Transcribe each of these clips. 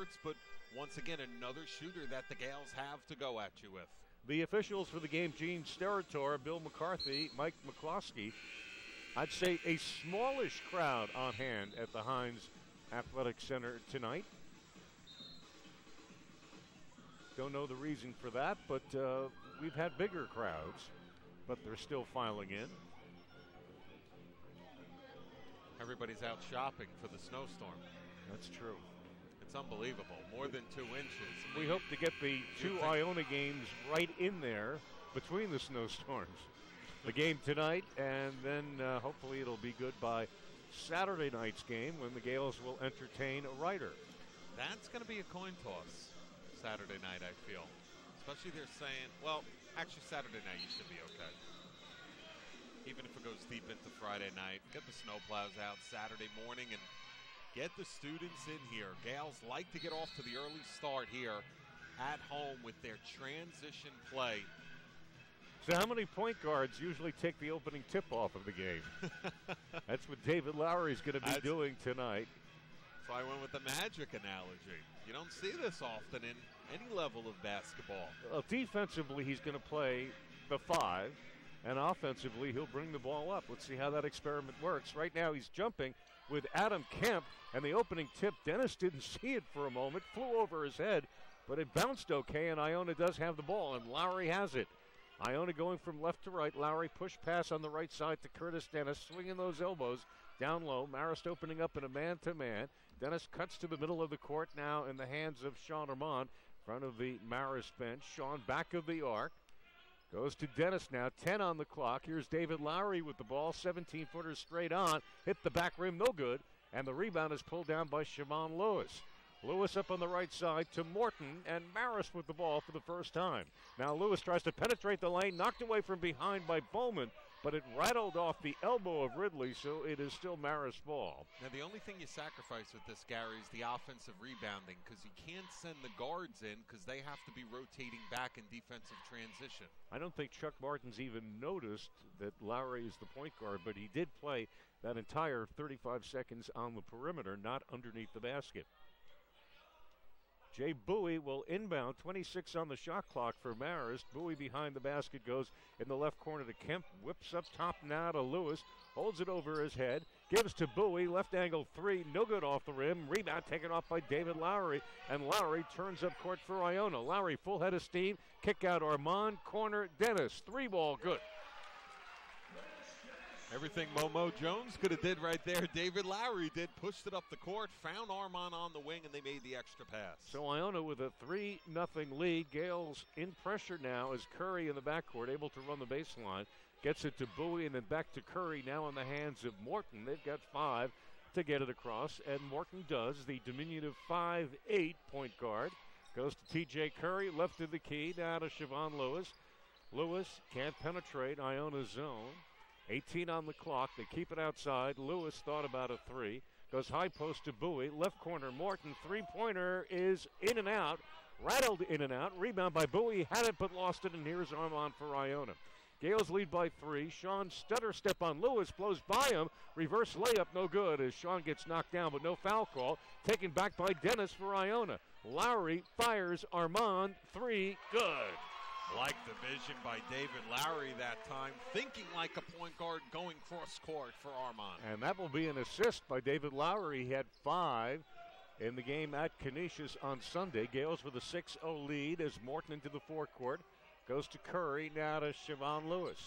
efforts, but once again, another shooter that the Gales have to go at you with. The officials for the game, Gene Steratore, Bill McCarthy, Mike McCloskey. I'd say a smallish crowd on hand at the Heinz Athletic Center tonight. Don't know the reason for that, but we've had bigger crowds, but they're still filing in. Everybody's out shopping for the snowstorm. That's true. It's unbelievable. More than 2 inches. We hope to get the 2 Iona games right in there between the snowstorms. The game tonight, and then hopefully it'll be good by Saturday night's game when the Gales will entertain a Ryder. That's going to be a coin toss Saturday night, I feel. Especially they're saying, well, actually Saturday night you should be okay. Even if it goes deep into Friday night, get the snowplows out Saturday morning and get the students in here. Gales like to get off to the early start here at home with their transition play. So how many point guards usually take the opening tip-off of the game? That's what David Lowery's going to be doing tonight. So I went with the Magic analogy. You don't see this often in any level of basketball. Well, defensively, he's going to play the 5, and offensively, he'll bring the ball up. Let's see how that experiment works. Right now, he's jumping with Adam Kemp, and the opening tip, Dennis didn't see it for a moment, flew over his head, but it bounced okay, and Iona does have the ball, and Lowery has it. Iona going from left to right. Lowery push pass on the right side to Curtis Dennis, swinging those elbows down low. Marist opening up in a man-to-man. Dennis cuts to the middle of the court now in the hands of Sean Armand, in front of the Marist bench. Sean back of the arc. Goes to Dennis now, 10 on the clock. Here's David Lowery with the ball, 17-footer straight on. Hit the back rim, no good. And the rebound is pulled down by Siobhan Lewis. Lewis up on the right side to Morton, and Marist with the ball for the first time. Now Lewis tries to penetrate the lane, knocked away from behind by Bowman, but it rattled off the elbow of Ridley, so it is still Marist's ball. Now the only thing you sacrifice with this, Gary, is the offensive rebounding, because you can't send the guards in because they have to be rotating back in defensive transition. I don't think Chuck Martin's even noticed that Lowery is the point guard, but he did play that entire 35 seconds on the perimeter, not underneath the basket. Jay Bowie will inbound, 26 on the shot clock for Marist. Bowie behind the basket goes in the left corner to Kemp, whips up top now to Lewis, holds it over his head, gives to Bowie, left angle 3, no good off the rim, rebound taken off by David Lowery, and Lowery turns up court for Iona. Lowery full head of steam, kick out Armand, corner Dennis, 3-ball good. Everything Momo Jones could have did right there, David Lowery did. Pushed it up the court, found Armand on the wing, and they made the extra pass. So Iona with a 3-0 lead. Gales in pressure now as Curry in the backcourt, able to run the baseline. Gets it to Bowie and then back to Curry, now in the hands of Morton. They've got 5 to get it across, and Morton does. The diminutive 5'8" point guard. Goes to T.J. Curry, left of the key, now to Siobhan Lewis. Lewis can't penetrate Iona's zone. 18 on the clock. They keep it outside. Lewis thought about a 3. Goes high post to Bowie. Left corner Morton. 3-pointer is in and out. Rattled in and out. Rebound by Bowie. Had it but lost it. And here's Armand for Iona. Gales lead by 3. Sean stutter step on Lewis. Blows by him. Reverse layup no good as Sean gets knocked down but no foul call. Taken back by Dennis for Iona. Lowery fires Armand. 3 good. Like the vision by David Lowery that time, thinking like a point guard, going cross court for Armand. And that will be an assist by David Lowery. He had 5 in the game at Canisius on Sunday. Gales with a 6-0 lead as Morton into the forecourt. Goes to Curry, now to Siobhan Lewis.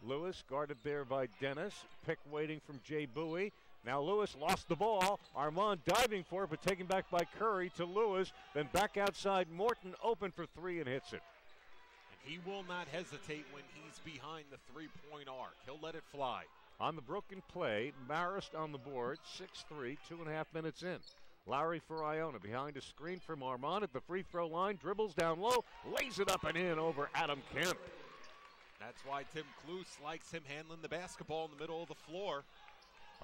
Lewis guarded there by Dennis. Pick waiting from Jay Bowie. Now Lewis lost the ball. Armand diving for it, but taken back by Curry to Lewis. Then back outside, Morton open for 3 and hits it. And he will not hesitate when he's behind the 3-point arc. He'll let it fly. On the broken play, Marist on the board, 6-3, 2.5 minutes in. Lowery for Iona, behind a screen from Armand at the free throw line, dribbles down low, lays it up and in over Adam Kemp. That's why Tim Kluse likes him handling the basketball in the middle of the floor.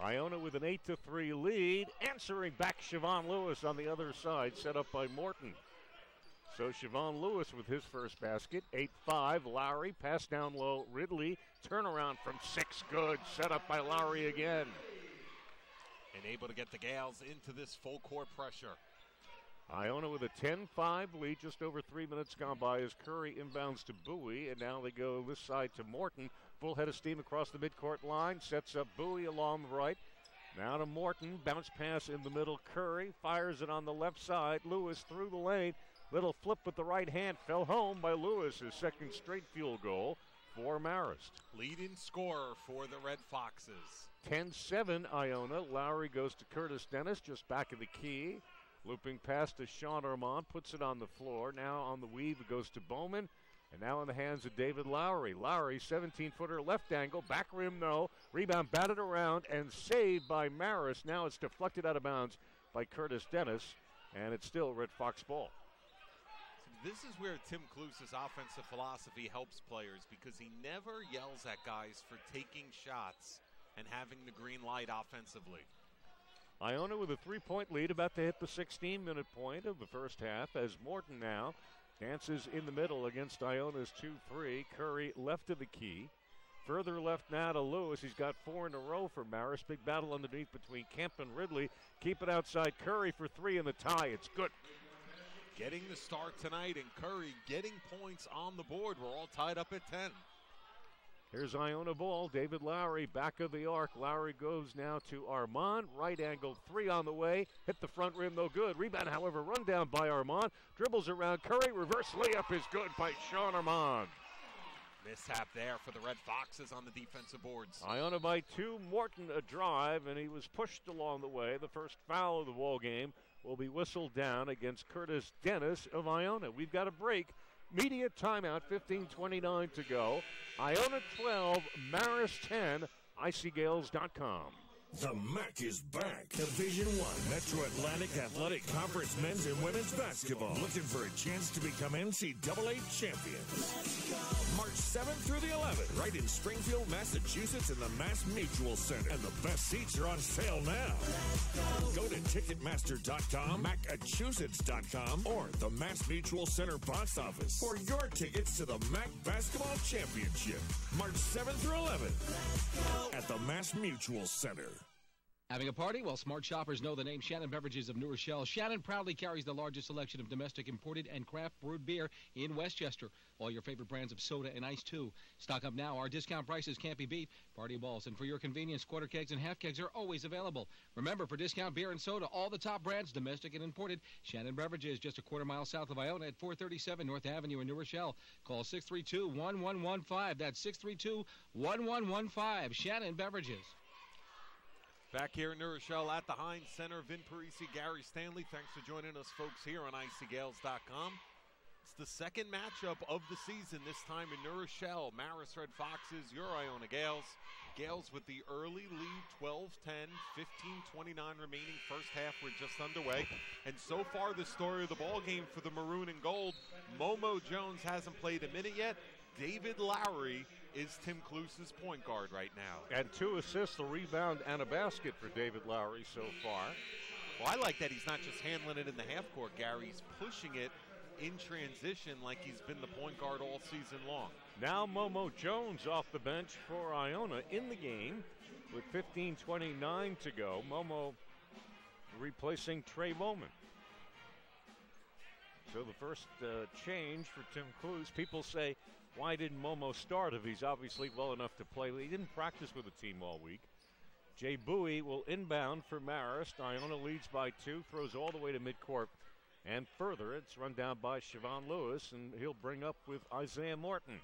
Iona with an 8-3 lead, answering back Siobhan Lewis on the other side, set up by Morton. So Siobhan Lewis with his first basket, 8-5. Lowery, pass down low, Ridley, turnaround from 6, good, set up by Lowery again. And able to get the Gales into this full court pressure. Iona with a 10-5 lead, just over 3 minutes gone by as Curry inbounds to Bowie, and now they go this side to Morton. Full head of steam across the midcourt line, sets up Bowie along the right. Now to Morton, bounce pass in the middle. Curry fires it on the left side. Lewis through the lane. Little flip with the right hand, fell home by Lewis, his second straight field goal for Marist. Leading scorer for the Red Foxes. 10-7 Iona. Lowry goes to Curtis Dennis, just back of the key. Looping pass to Sean Armand, puts it on the floor. Now on the weave, it goes to Bowman. And now in the hands of David Lowry. Lowry, 17-footer, left angle, back rim, no. Rebound batted around and saved by Marist. Now it's deflected out of bounds by Curtis Dennis, and it's still Red Fox ball. This is where Tim Kluse's offensive philosophy helps players, because he never yells at guys for taking shots and having the green light offensively. Iona with a 3-point lead, about to hit the 16-minute point of the first half, as Morton now dances in the middle against Iona's 2-3. Curry left of the key. Further left now to Lewis. He's got 4 in a row for Marist. Big battle underneath between Kemp and Ridley. Keep it outside. Curry for 3 in the tie. It's good. Getting the start tonight, and Curry getting points on the board. We're all tied up at 10. Here's Iona ball. David Lowry back of the arc. Lowry goes now to Armand. Right angle 3 on the way. Hit the front rim, no good. Rebound, however, run down by Armand. Dribbles around Curry. Reverse layup is good by Sean Armand. Mishap there for the Red Foxes on the defensive boards. Iona by 2. Morton a drive, and he was pushed along the way. The first foul of the ball game will be whistled down against Curtis Dennis of Iona. We've got a break. Media timeout, 15:29 to go. Iona 12, Marist 10, icygales.com. The MAC is back. Division I Metro Atlantic Athletic Conference men's and women's basketball. Looking for a chance to become NCAA champions. March 7th through the 11th, right in Springfield, Massachusetts in the Mass Mutual Center. And the best seats are on sale now. Go to Ticketmaster.com, Massachusetts.com, or the Mass Mutual Center box office for your tickets to the MAC Basketball Championship. March 7th through 11th at the Mass Mutual Center. Having a party? Well, smart shoppers know the name Shannon Beverages of New Rochelle. Shannon proudly carries the largest selection of domestic imported and craft brewed beer in Westchester. All your favorite brands of soda and ice, too. Stock up now. Our discount prices can't be beat. Party balls. And for your convenience, quarter kegs and half kegs are always available. Remember, for discount beer and soda, all the top brands, domestic and imported, Shannon Beverages, just a quarter mile south of Iona at 437 North Avenue in New Rochelle. Call 632-1115. That's 632-1115. Shannon Beverages. Back here in New Rochelle at the Heinz Center, Vin Parisi, Gary Stanley. Thanks for joining us, folks, here on icygales.com. It's the second matchup of the season, this time in New Rochelle. Marist Red Foxes, your Iona Gales. Gales with the early lead, 12-10, 15:29 remaining. First half, we're just underway. And so far, the story of the ball game for the Maroon and Gold, Momo Jones hasn't played a minute yet. David Lowry is Tim Kluse's point guard right now. And 2 assists, a rebound, and a basket for David Lowry so far. Well, I like that he's not just handling it in the half court, Gary. He's pushing it in transition like he's been the point guard all season long. Now Momo Jones off the bench for Iona in the game with 15:29 to go. Momo replacing Trey Bowman. So the first change for Tim Kluse. People say, why didn't Momo start if he's obviously well enough to play? He didn't practice with the team all week. Jay Bowie will inbound for Marist. Iona leads by 2, throws all the way to midcourt and further. It's run down by Siobhan Lewis, and he'll bring up with Isaiah Morton.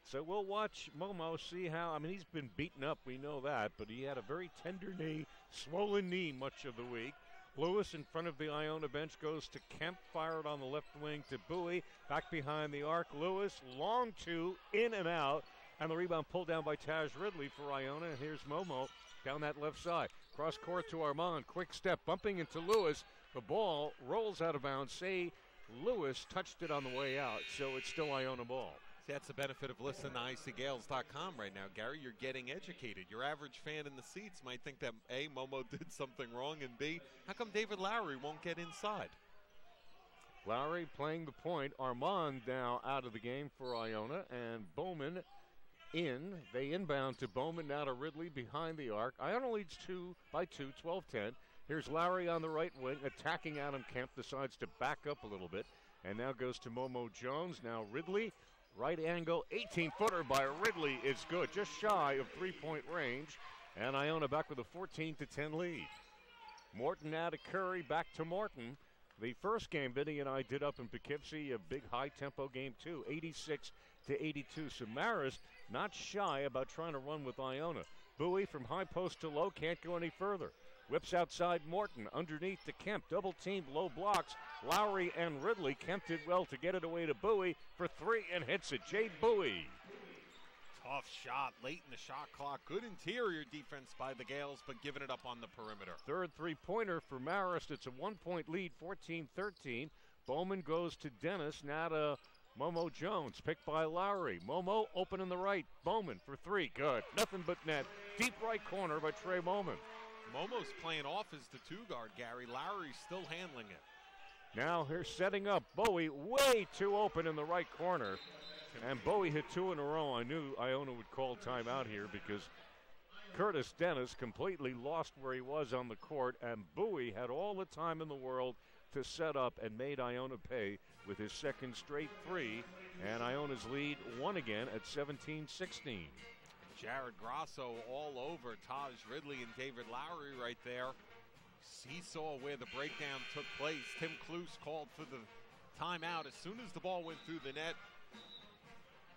So we'll watch Momo, see how, he's been beaten up, we know that, but he had a very tender knee, swollen knee much of the week. Lewis in front of the Iona bench goes to Kemp, fired on the left wing to Bowie, back behind the arc. Lewis, long 2, in and out, and the rebound pulled down by Taj Ridley for Iona. And here's Momo down that left side. Cross court to Armand, quick step, bumping into Lewis. The ball rolls out of bounds. Say Lewis touched it on the way out, so it's still Iona ball. See, that's the benefit of listening to icygales.com right now, Gary. You're getting educated. Your average fan in the seats might think that, A, Momo did something wrong, and B, how come David Lowry won't get inside? Lowry playing the point. Armand now out of the game for Iona, and Bowman in. They inbound to Bowman, now to Ridley behind the arc. Iona leads 2 by 2, 12-10. Here's Lowry on the right wing, attacking Adam Kemp, decides to back up a little bit, and now goes to Momo Jones. Now Ridley, right angle, 18-footer by Ridley is good, just shy of three-point range, and Iona back with a 14-10 lead. Morton now to Curry, back to Morton. The first game Vinny and I did up in Poughkeepsie, a big high-tempo game too, 86-82. So Marist not shy about trying to run with Iona. Bowie from high post to low, can't go any further. Whips outside Morton, underneath to Kemp, double team, low blocks. Lowry and Ridley. Kemp did well to get it away to Bowie for three and hits it. Jay Bowie. Tough shot late in the shot clock. Good interior defense by the Gales, but giving it up on the perimeter. Third three-pointer for Marist. It's a one-point lead, 14-13. Bowman goes to Dennis, now to Momo Jones, picked by Lowry. Momo open in the right. Bowman for three, good. Nothing but net. Deep right corner by Trey Bowman. Momo's playing off as the two-guard, Gary. Lowry's still handling it. Now here's setting up Bowie, way too open in the right corner. And Bowie hit two in a row. I knew Iona would call timeout here because Curtis Dennis completely lost where he was on the court, and Bowie had all the time in the world to set up and made Iona pay with his second straight three, and Iona's lead won again at 17-16. Jared Grasso all over Taj Ridley and David Lowry right there. He saw where the breakdown took place. Tim Cluse called for the timeout as soon as the ball went through the net.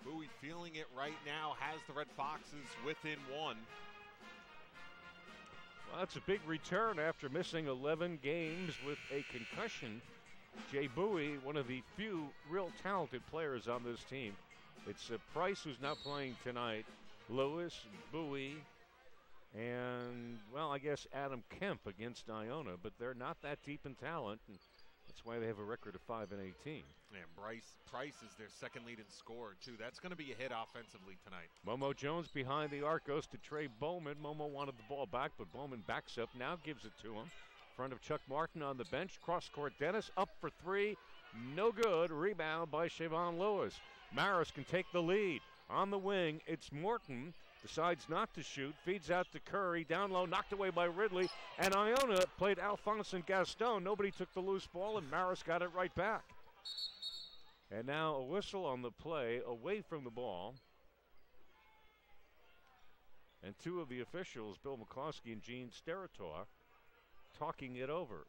Bowie feeling it right now, has the Red Foxes within one. Well, that's a big return after missing 11 games with a concussion. Jay Bowie, one of the few real talented players on this team. It's Price who's not playing tonight. Lewis, Bowie, and, well, I guess Adam Kemp against Iona, but they're not that deep in talent, and that's why they have a record of 5-18. And Price is their second leading scorer, too. That's going to be a hit offensively tonight. Momo Jones behind the arc goes to Trey Bowman. Momo wanted the ball back, but Bowman backs up, now gives it to him. In front of Chuck Martin on the bench. Cross-court Dennis up for three. No good. Rebound by Siobhan Lewis. Marist can take the lead. On the wing, it's Morton. Decides not to shoot. Feeds out to Curry. Down low, knocked away by Ridley. And Iona played Alphonse and Gaston. Nobody took the loose ball, and Marist got it right back. And now a whistle on the play away from the ball. And two of the officials, Bill McCloskey and Gene Steratore, talking it over.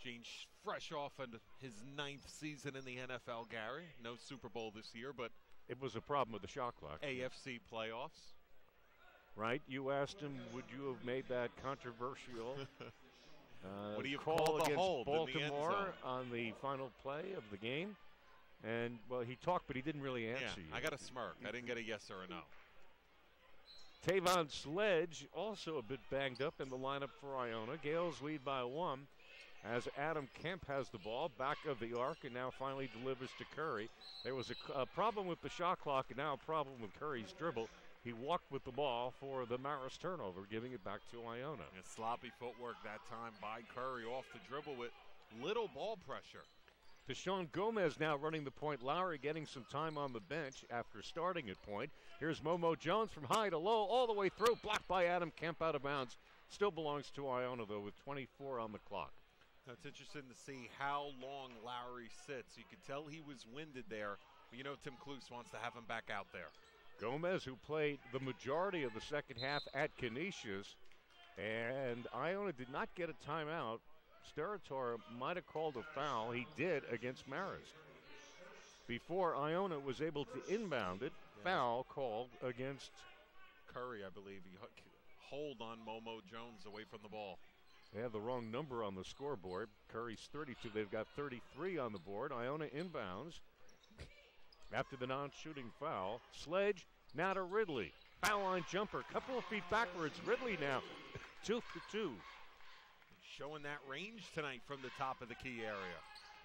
Gene fresh off into his 9th season in the NFL, Gary. No Super Bowl this year, but it was a problem with the shot clock. AFC playoffs. Right? You asked him, would you have made that controversial what do you call call the against hold Baltimore on the final play of the game? And, well, he talked, but he didn't really answer you. I got a smirk. I didn't get a yes or a no. Tavon Sledge also a bit banged up in the lineup for Iona. Gales lead by one as Adam Kemp has the ball, back of the arc, and now finally delivers to Curry. There was a problem with the shot clock and now a problem with Curry's dribble. He walked with the ball for the Marist turnover, giving it back to Iona. And sloppy footwork that time by Curry off the dribble with little ball pressure. Deshaun Gomez now running the point. Lowry getting some time on the bench after starting at point. Here's Momo Jones from high to low, all the way through. Blocked by Adam Kemp out of bounds. Still belongs to Iona, though, with 24 on the clock. It's interesting to see how long Lowry sits. You could tell he was winded there. But you know Tim Cluse wants to have him back out there. Gomez, who played the majority of the second half at Canisius, and Iona did not get a timeout. Steratore might have called a foul. He did against Marist. Before Iona was able to inbound it, foul called against Curry, I believe. He hold on Momo Jones away from the ball. They have the wrong number on the scoreboard. Curry's 32. They've got 33 on the board. Iona inbounds after the non-shooting foul. Sledge now to Ridley. Foul line jumper. Couple of feet backwards. Ridley now 2 for 2. Showing that range tonight from the top of the key area.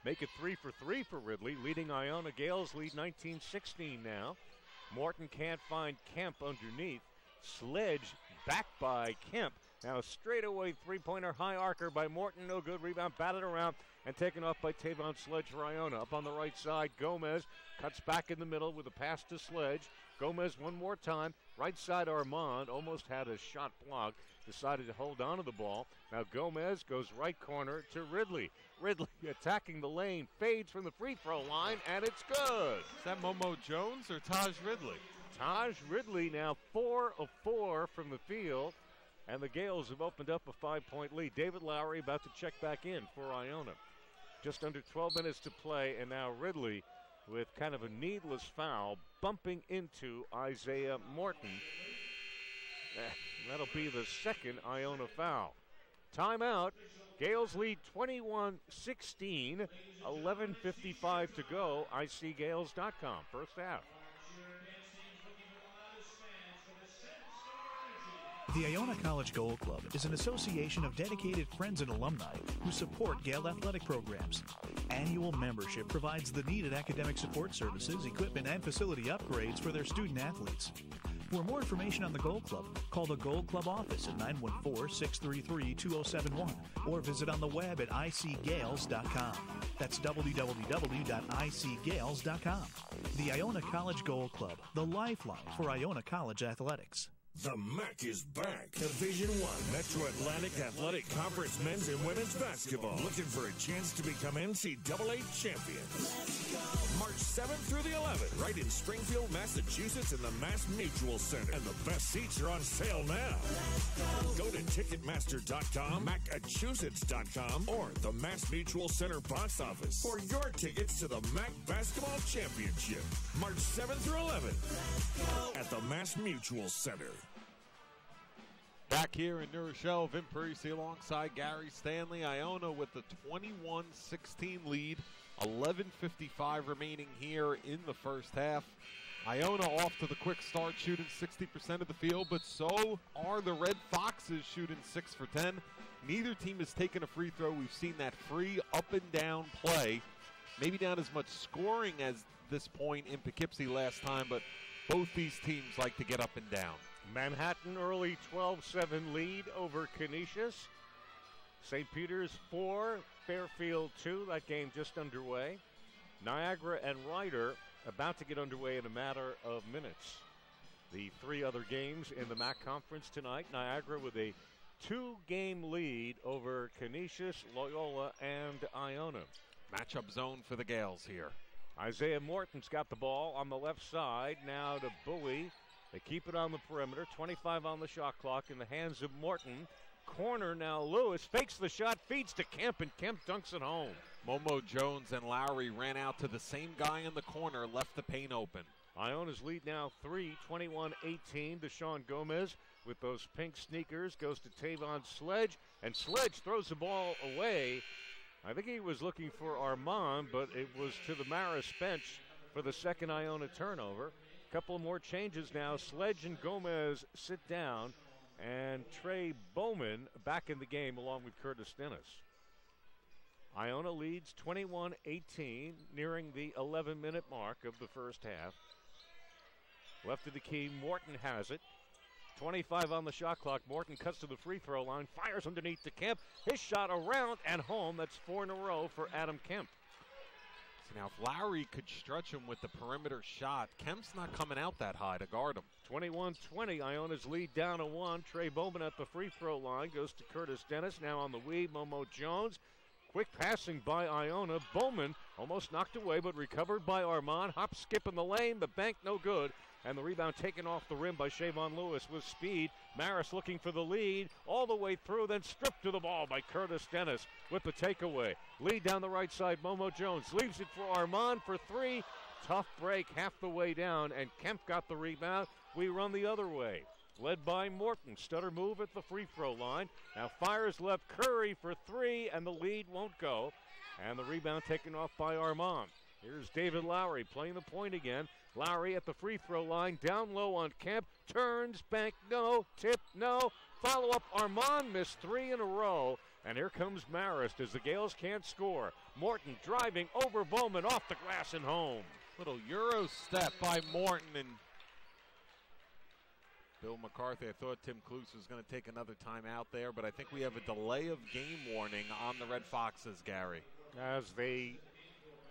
Make it 3 for 3 for Ridley, leading Iona. Gales lead 19-16 now. Morton can't find Kemp underneath. Sledge backed by Kemp. Now straightaway three-pointer high arcer by Morton. No good. Rebound batted around and taken off by Tavon Sledge for Iona. Up on the right side, Gomez cuts back in the middle with a pass to Sledge. Gomez one more time. Right side, Armand almost had a shot blocked. Decided to hold on to the ball. Now Gomez goes right corner to Ridley. Ridley attacking the lane, fades from the free throw line, and it's good. Is that Momo Jones or Taj Ridley? Taj Ridley now 4 of 4 from the field. And the Gales have opened up a 5-point lead. David Lowry about to check back in for Iona. Just under 12 minutes to play, and now Ridley with kind of a needless foul bumping into Isaiah Morton. That'll be the second Iona foul. Timeout. Gales lead 21-16. 11:55 to go. ICGales.com. First half. The Iona College Goal Club is an association of dedicated friends and alumni who support Gale athletic programs. Annual membership provides the needed academic support services, equipment, and facility upgrades for their student athletes. For more information on the Goal Club, call the Goal Club office at 914-633-2071 or visit on the web at icgales.com. That's www.icgales.com. The Iona College Goal Club, the lifeline for Iona College athletics. The MAC is back. Division I Metro Atlantic Athletic Conference men's and women's basketball. Looking for a chance to become NCAA champions. March 7th through the 11th, right in Springfield, Massachusetts in the Mass Mutual Center. And the best seats are on sale now. Go to Ticketmaster.com, Massachusetts.com, or the Mass Mutual Center box office for your tickets to the MAC Basketball Championship. March 7th through 11th at the Mass Mutual Center. Back here in New Rochelle, Vin Parisi alongside Gary Stanley. Iona with the 21-16 lead. 11:55 remaining here in the first half. Iona off to the quick start, shooting 60% of the field, but so are the Red Foxes, shooting 6 for 10. Neither team has taken a free throw. We've seen that free up and down play. Maybe not as much scoring as this point in Poughkeepsie last time, but both these teams like to get up and down. Manhattan early 12-7 lead over Canisius. St. Peter's 4, Fairfield 2. That game just underway. Niagara and Ryder about to get underway in a matter of minutes. The three other games in the MAC Conference tonight. Niagara with a 2-game lead over Canisius, Loyola, and Iona. Matchup zone for the Gales here. Isaiah Morton's got the ball on the left side. Now to Bowie. They keep it on the perimeter. 25 on the shot clock in the hands of Morton. Corner now. Lewis fakes the shot, feeds to Kemp, and Kemp dunks it home. Momo Jones and Lowry ran out to the same guy in the corner, left the paint open. Iona's lead now 3, 21-18. Deshaun Gomez with those pink sneakers goes to Tavon Sledge, and Sledge throws the ball away. I think he was looking for Armand, but it was to the Marist bench for the second Iona turnover. A couple more changes now. Sledge and Gomez sit down, and Trey Bowman back in the game along with Curtis Dennis. Iona leads 21-18, nearing the 11-minute mark of the first half. Left of the key, Morton has it. 25 on the shot clock. Morton cuts to the free throw line, fires underneath to Kemp. His shot around and home. That's 4 in a row for Adam Kemp. So now if Lowry could stretch him with the perimeter shot, Kemp's not coming out that high to guard him. 21-20, Iona's lead down to 1. Trey Bowman at the free throw line goes to Curtis Dennis. Now on the weave, Momo Jones. Quick passing by Iona. Bowman almost knocked away, but recovered by Armand. Hop, skip in the lane, but bank no good. And the rebound taken off the rim by Shavon Lewis with speed. Marist looking for the lead all the way through, then stripped to the ball by Curtis Dennis with the takeaway. Lead down the right side, Momo Jones leaves it for Armand for 3. Tough break half the way down, and Kemp got the rebound. We run the other way. Led by Morton. Stutter move at the free throw line. Now fires left, Curry for 3, and the lead won't go. And the rebound taken off by Armand. Here's David Lowry playing the point again. Lowry at the free throw line, down low on Kemp, turns, bank, no, tip, no. Follow up, Armand missed 3 in a row. And here comes Marist as the Gales can't score. Morton driving over Bowman, off the glass and home. Little Euro step by Morton, and Bill McCarthy, I thought Tim Kluse was going to take another time out there, but I think we have a delay of game warning on the Red Foxes, Gary. As they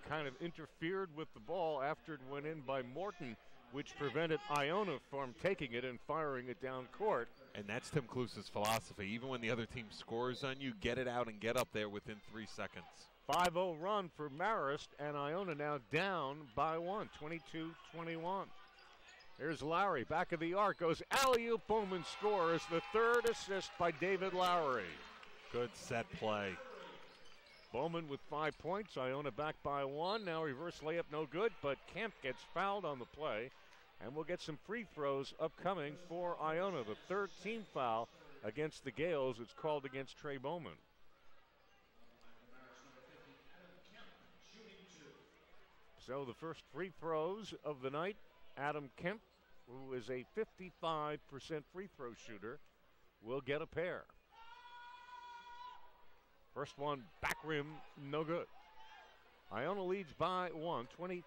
kind of interfered with the ball after it went in by Morton, which prevented Iona from taking it and firing it down court. And that's Tim Kluse's philosophy. Even when the other team scores on you, get it out and get up there within 3 seconds. 5-0 run for Marist, and Iona now down by 1, 22-21. Here's Lowry, back of the arc, goes alley-oop. Bowman scores the third assist by David Lowry. Good set play. Bowman with 5 points, Iona back by 1. Now reverse layup, no good, but Kemp gets fouled on the play, and we'll get some free throws upcoming for Iona. The third team foul against the Gales. It's called against Trey Bowman. So the first free throws of the night, Adam Kemp, who is a 55% free throw shooter, will get a pair. First one, back rim, no good. Iona leads by 1, 23-22.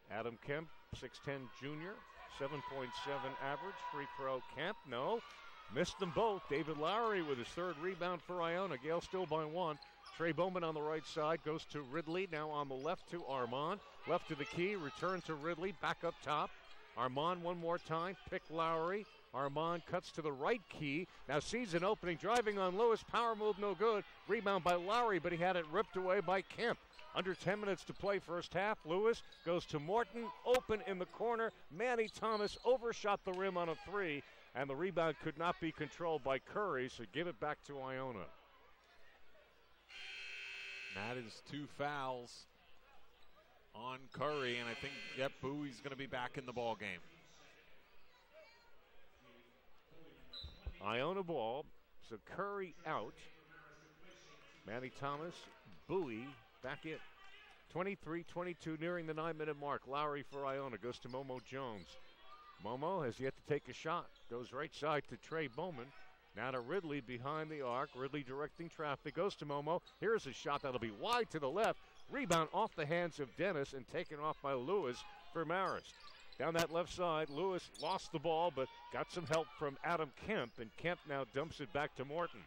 Adam Kemp, 6'10 junior, 7.7 average. Free throw, Kemp, no. Missed them both. David Lowry with his third rebound for Iona. Gale still by 1. Trey Bowman on the right side goes to Ridley. Now on the left to Armand. Left to the key. Return to Ridley. Back up top. Armand one more time. Pick Lowry. Armand cuts to the right key. Now sees an opening. Driving on Lewis. Power move no good. Rebound by Lowry, but he had it ripped away by Kemp. Under 10 minutes to play first half. Lewis goes to Morton. Open in the corner. Manny Thomas overshot the rim on a 3. And the rebound could not be controlled by Curry, so give it back to Iona. That is 2 fouls on Curry, and I think, yep, Bowie's going to be back in the ball game. Iona ball, so Curry out. Manny Thomas, Bowie back in. 23-22, nearing the 9-minute mark. Lowry for Iona goes to Momo Jones. Momo has yet to take a shot. Goes right side to Trey Bowman. Now to Ridley behind the arc. Ridley directing traffic. Goes to Momo. Here's a shot that'll be wide to the left. Rebound off the hands of Dennis and taken off by Lewis for Marist. Down that left side, Lewis lost the ball but got some help from Adam Kemp, and Kemp now dumps it back to Morton.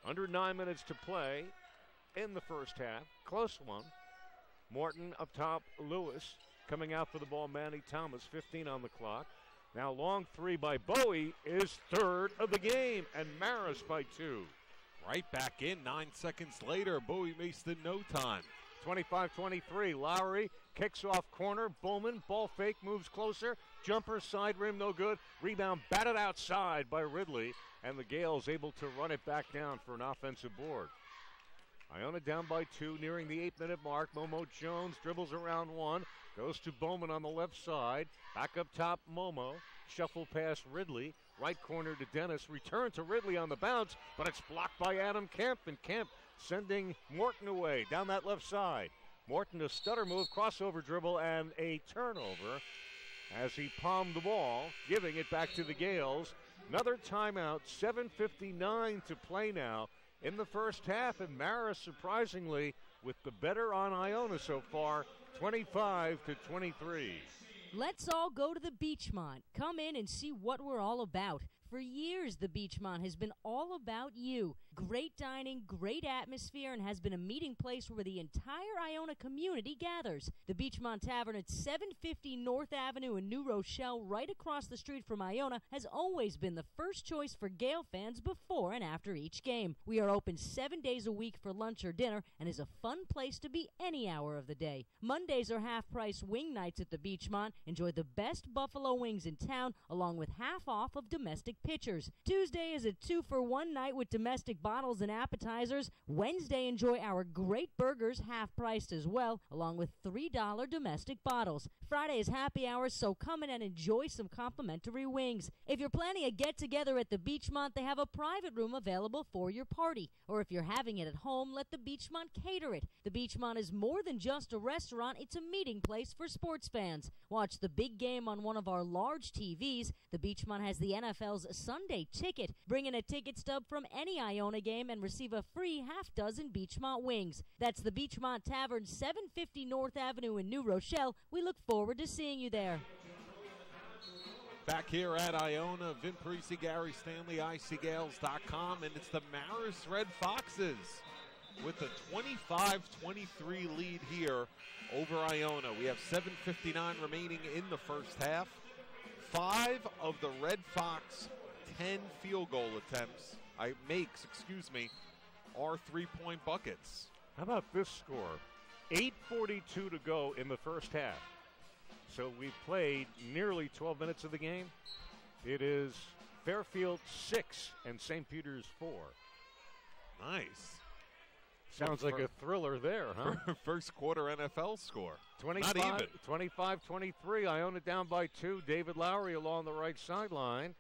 Under 9 minutes to play in the first half. Close one. Morton up top, Lewis. Coming out for the ball, Manny Thomas, 15 on the clock. Now long 3 by Bowie is third of the game, and Marist by 2. Right back in 9 seconds later. Bowie wasted no time. 25-23, Lowry kicks off corner. Bowman, ball fake, moves closer. Jumper, side rim, no good. Rebound batted outside by Ridley, and the Gales able to run it back down for an offensive board. Iona down by 2, nearing the 8-minute mark. Momo Jones dribbles around 1, goes to Bowman on the left side. Back up top, Momo. Shuffle past Ridley. Right corner to Dennis. Return to Ridley on the bounce, but it's blocked by Adam Kemp, and Kemp sending Morton away down that left side. Morton, a stutter move, crossover dribble, and a turnover as he palmed the ball, giving it back to the Gales. Another timeout, 7:59 to play now in the first half, and Marist surprisingly with the better on Iona so far, 25-23. Let's all go to the Beachmont. Come in and see what we're all about. For years, the Beachmont has been all about you. Great dining, great atmosphere, and has been a meeting place where the entire Iona community gathers. The Beachmont Tavern at 750 North Avenue in New Rochelle, right across the street from Iona, has always been the first choice for Gale fans before and after each game. We are open 7 days a week for lunch or dinner and is a fun place to be any hour of the day. Mondays are half-price wing nights at the Beachmont. Enjoy the best buffalo wings in town, along with half off of domestic pitchers. Tuesday is a 2-for-1 night with domestic bottles and appetizers. Wednesday, enjoy our great burgers, half-priced as well, along with $3 domestic bottles. Friday is happy hours, so come in and enjoy some complimentary wings. If you're planning a get-together at the Beachmont, they have a private room available for your party. Or if you're having it at home, let the Beachmont cater it. The Beachmont is more than just a restaurant, it's a meeting place for sports fans. Watch the big game on one of our large TVs. The Beachmont has the NFL's Sunday Ticket. Bring in a ticket stub from any Iona game and receive a free half-dozen Beachmont wings. That's the Beachmont Tavern, 750 North Avenue in New Rochelle. We look forward to seeing you there. Back here at Iona, Vin Parisi, Gary Stanley, ICGales.com, and it's the Marist Red Foxes with a 25-23 lead here over Iona. We have 7:59 remaining in the first half. 5 of the Red Fox 10 field goal attempts, are 3-point buckets. How about this score? 8:42 to go in the first half. So we've played nearly 12 minutes of the game. It is Fairfield 6 and St. Peter's 4. Nice. Sounds like a thriller there, huh? First quarter NFL score. 25-23. Iona down by 2. David Lowry along the right sideline.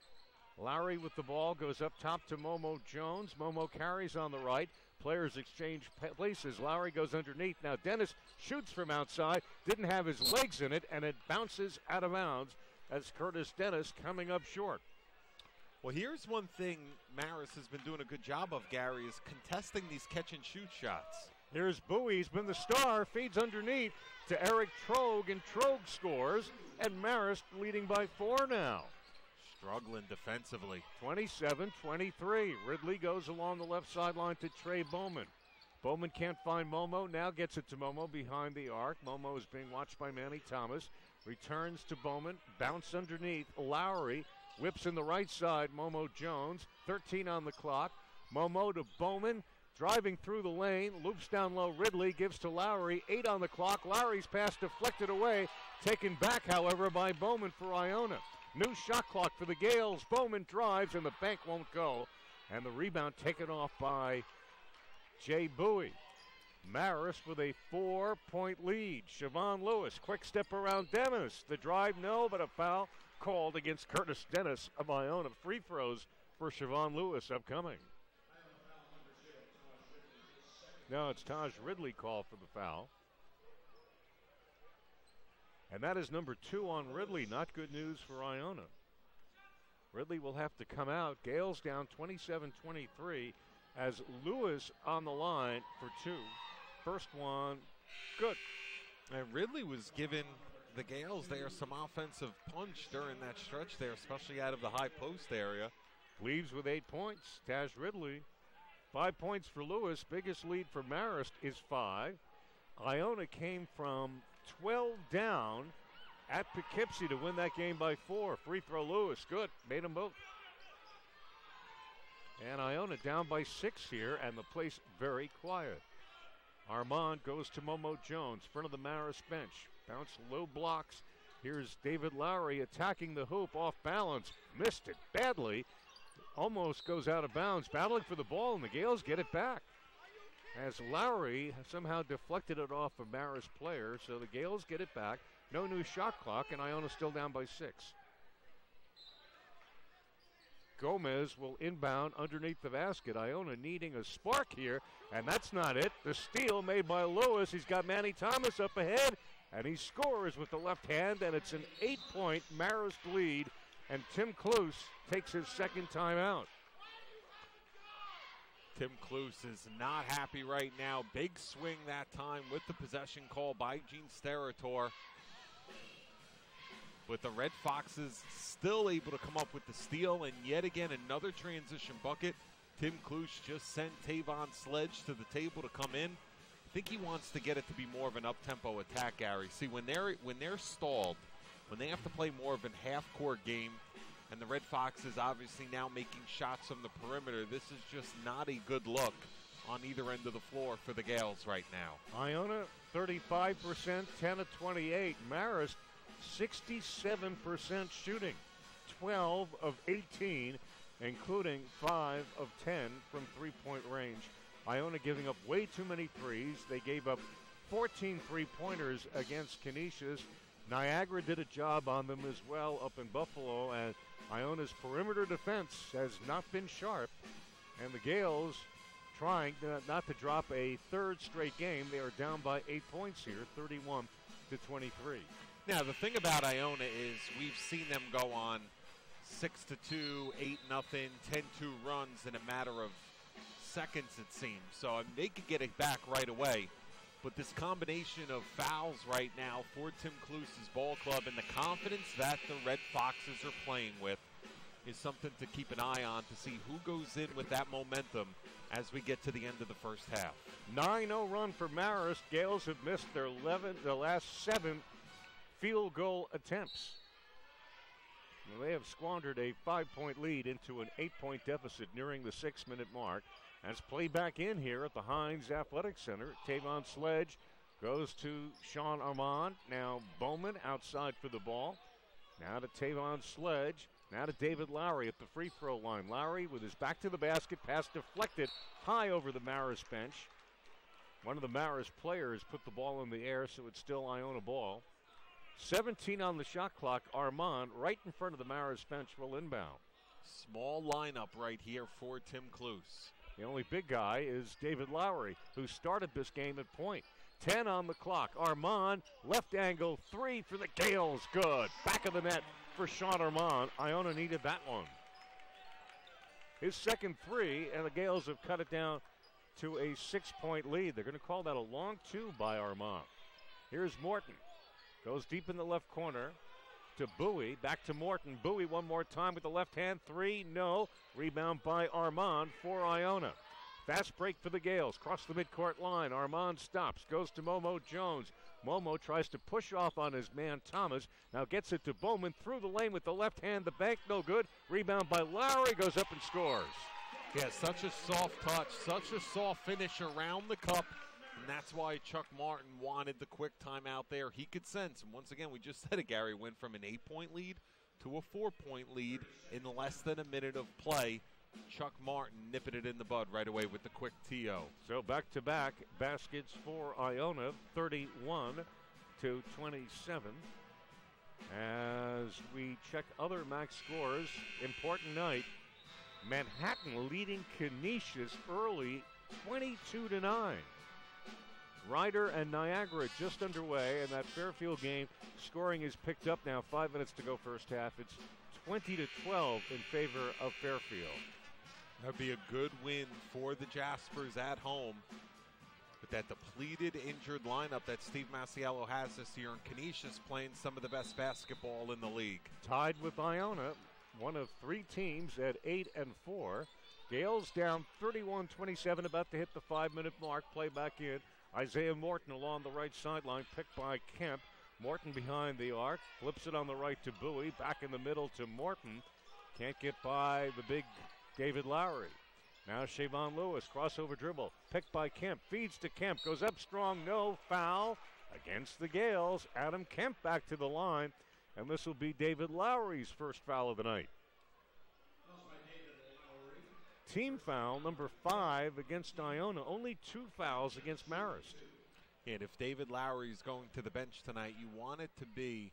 Lowry with the ball goes up top to Momo Jones. Momo carries on the right. Players exchange places. Lowry goes underneath. Now Dennis shoots from outside. Didn't have his legs in it, and it bounces out of bounds as Curtis Dennis coming up short. Well, here's one thing Marist has been doing a good job of, Gary, is contesting these catch-and-shoot shots. Here's Bowie. He's been the star. Feeds underneath to Eric Trogue, and Trogue scores, and Marist leading by 4 now. Struggling defensively. 27-23. Ridley goes along the left sideline to Trey Bowman. Bowman can't find Momo. Now gets it to Momo behind the arc. Momo is being watched by Manny Thomas. Returns to Bowman. Bounce underneath. Lowry whips in the right side. Momo Jones. 13 on the clock. Momo to Bowman. Driving through the lane. Loops down low. Ridley gives to Lowry. 8 on the clock. Lowry's pass deflected away. Taken back, however, by Bowman for Iona. New shot clock for the Gales. Bowman drives, and the bank won't go. And the rebound taken off by Jay Bowie. Marist with a 4-point lead. Siobhan Lewis, quick step around Dennis. The drive, no, but a foul called against Curtis Dennis of Iona. Free throws for Siobhan Lewis upcoming. No, it's Taj Ridley called for the foul. And that is number 2 on Ridley. Not good news for Iona. Ridley will have to come out. Gales down 27-23 as Lewis on the line for 2. First one, good. And Ridley was giving the Gales there some offensive punch during that stretch there, especially out of the high post area. Leaves with 8 points. Taj Ridley. 5 points for Lewis. Biggest lead for Marist is 5. Iona came from 12 down at Poughkeepsie to win that game by 4. Free throw Lewis, good, made them both. And Iona down by 6 here, and the place very quiet. Armand goes to Momo Jones, front of the Marist bench. Bounce low blocks. Here's David Lowry attacking the hoop off balance. Missed it badly. Almost goes out of bounds. Battling for the ball, and the Gales get it back. As Lowry somehow deflected it off a Marist player, so the Gales get it back. No new shot clock, and Iona still down by 6. Gomez will inbound underneath the basket. Iona needing a spark here, and that's not it. The steal made by Lewis. He's got Manny Thomas up ahead, and he scores with the left hand, and it's an 8-point Marist lead, and Tim Cluse takes his second timeout. Tim Cluse is not happy right now. Big swing that time with the possession call by Gene Sterator. With the Red Foxes still able to come up with the steal, and yet again another transition bucket. Tim Cluse just sent Tavon Sledge to the table to come in. I think he wants to get it to be more of an up-tempo attack, Gary. See, when they're stalled, when they have to play more of a half-court game, and the Red Foxes obviously now making shots from the perimeter, this is just not a good look on either end of the floor for the Gales right now. Iona, 35%, 10 of 28. Marist, 67% shooting, 12 of 18, including 5 of 10 from three-point range. Iona giving up way too many threes. They gave up 14 three-pointers against Canisius. Niagara did a job on them as well up in Buffalo, and Iona's perimeter defense has not been sharp, and the Gales trying not to drop a third straight game. They are down by 8 points here, 31-23. Now, the thing about Iona is we've seen them go on 6-2, 8-0, 10-2 runs in a matter of seconds, it seems. So they could get it back right away. But this combination of fouls right now for Tim Cluse's ball club and the confidence that the Red Foxes are playing with is something to keep an eye on to see who goes in with that momentum as we get to the end of the first half. 9-0 run for Marist. Gales have missed their last 7 field goal attempts. Well, they have squandered a 5-point lead into an 8-point deficit nearing the 6-minute mark. As play back in here at the Heinz Athletic Center, Tavon Sledge goes to Sean Armand. Now Bowman outside for the ball. Now to Tavon Sledge. Now to David Lowry at the free throw line. Lowry with his back to the basket, pass deflected high over the Marist bench. One of the Marist players put the ball in the air, so it's still Iona ball. 17 on the shot clock. Armand right in front of the Marist bench will inbound. Small lineup right here for Tim Cluse. The only big guy is David Lowry, who started this game at point. 10 on the clock. Armand, left angle, 3 for the Gales. Good. Back of the net for Sean Armand. Iona needed that one. His second 3, and the Gales have cut it down to a 6-point lead. They're going to call that a long 2 by Armand. Here's Morton. Goes deep in the left corner to Bowie. Back to Morton. Bowie one more time with the left hand. 3, no. Rebound by Armand for Iona. Fast break for the Gales. Cross the midcourt line. Armand stops. Goes to Momo Jones. Momo tries to push off on his man Thomas. Now gets it to Bowman through the lane with the left hand. The bank no good. Rebound by Lowry. Goes up and scores. Yeah, such a soft touch. Such a soft finish around the cup. And that's why Chuck Martin wanted the quick timeout there. He could sense, and once again, we just said it, Gary, went from an 8-point lead to a 4-point lead in less than a minute of play. Chuck Martin nipping it in the bud right away with the quick TO. So back-to-back baskets for Iona, 31-27. As we check other max scores, important night. Manhattan leading Canisius early, 22-9. Ryder and Niagara just underway, and that Fairfield game scoring is picked up now. 5 minutes to go first half. It's 20-12 in favor of Fairfield. That would be a good win for the Jaspers at home. With that depleted, injured lineup that Steve Masiello has this year, and Canisius playing some of the best basketball in the league. Tied with Iona, one of 3 teams at 8-4. Gales down 31-27, about to hit the 5-minute mark. Play back in. Isaiah Morton along the right sideline, picked by Kemp. Morton behind the arc, flips it on the right to Bowie. Back in the middle to Morton. Can't get by the big David Lowry. Now Shavon Lewis, crossover dribble, picked by Kemp. Feeds to Kemp, goes up strong, no foul against the Gales. Adam Kemp back to the line, and this will be David Lowry's first foul of the night. Team foul number 5 against Iona. Only 2 fouls against Marist. And if David Lowry's going to the bench tonight, you want it to be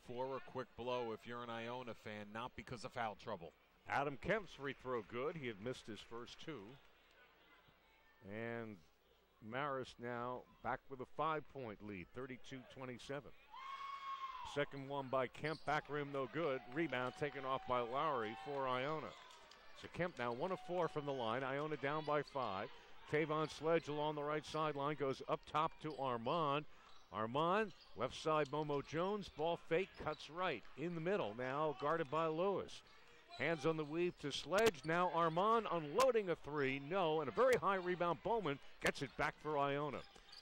for a quick blow if you're an Iona fan, not because of foul trouble. Adam Kemp's free throw good. He had missed his first 2. And Marist now back with a 5-point lead, 32-27. Second one by Kemp, back rim no good. Rebound taken off by Lowry for Iona. So Kemp now 1 of 4 from the line. Iona down by 5. Tavon Sledge along the right sideline goes up top to Armand. Armand, left side Momo Jones. Ball fake, cuts right. In the middle now, guarded by Lewis. Hands on the weave to Sledge. Now Armand unloading a 3. No, and a very high rebound. Bowman gets it back for Iona.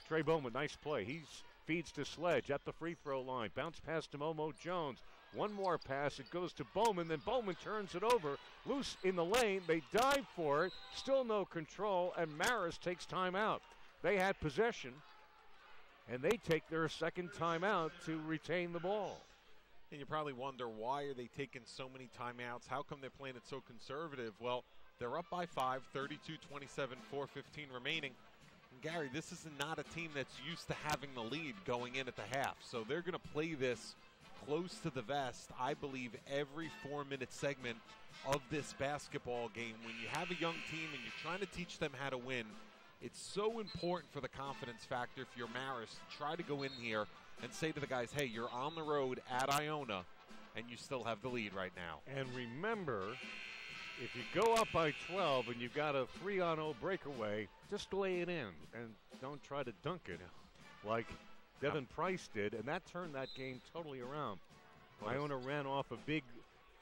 Trey Bowman, nice play. He feeds to Sledge at the free throw line. Bounce pass to Momo Jones. One more pass, it goes to Bowman, then Bowman turns it over. Loose in the lane, they dive for it, still no control, and Marist takes timeout. They had possession, and they take their second timeout to retain the ball. And you probably wonder, why are they taking so many timeouts? How come they're playing it so conservative? Well, they're up by 5, 32-27, 4:15 remaining. And Gary, this is not a team that's used to having the lead going in at the half, so they're going to play this close to the vest, I believe, every 4-minute segment of this basketball game. When you have a young team and you're trying to teach them how to win, it's so important for the confidence factor if you're Marist to try to go in here and say to the guys, hey, you're on the road at Iona. and you still have the lead right now. And remember, if you go up by 12 and you've got a 3-on-0 breakaway, just lay it in and don't try to dunk it like Devin Price did, and that turned that game totally around. Iona ran off a big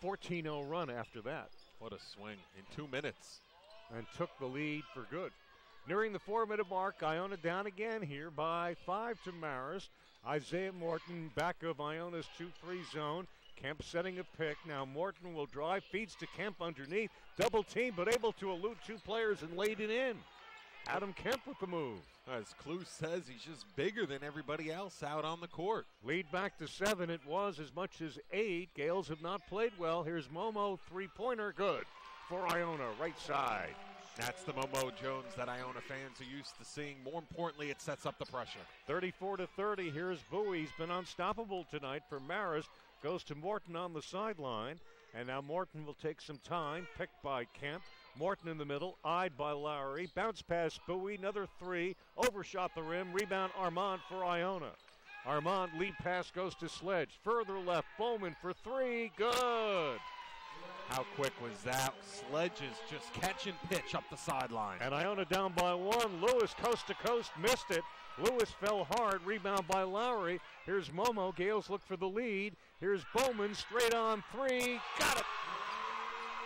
14-0 run after that. What a swing in 2 minutes. And took the lead for good. Nearing the 4-minute mark, Iona down again here by 5 to Marist. Isaiah Morton back of Iona's 2-3 zone. Kemp setting a pick. Now Morton will drive, feeds to Kemp underneath. Double team, but able to elude 2 players and laid it in. Adam Kemp with the move. As Clue says, he's just bigger than everybody else out on the court. Lead back to 7. It was as much as 8. Gales have not played well. Here's Momo, 3-pointer, good for Iona, right side. That's the Momo Jones that Iona fans are used to seeing. More importantly, it sets up the pressure. 34-30. Here's Bowie. He's been unstoppable tonight for Marist. Goes to Morton on the sideline. And now Morton will take some time. Picked by Kemp. Morton in the middle. Eyed by Lowry. Bounce pass Bowie. Another 3. Overshot the rim. Rebound Armand for Iona. Armand lead pass goes to Sledge. Further left. Bowman for 3. Good. How quick was that? Sledges just catch and pitch up the sideline. And Iona down by 1. Lewis coast to coast missed it. Lewis fell hard. Rebound by Lowry. Here's Momo. Gales look for the lead. Here's Bowman straight on 3. Got it.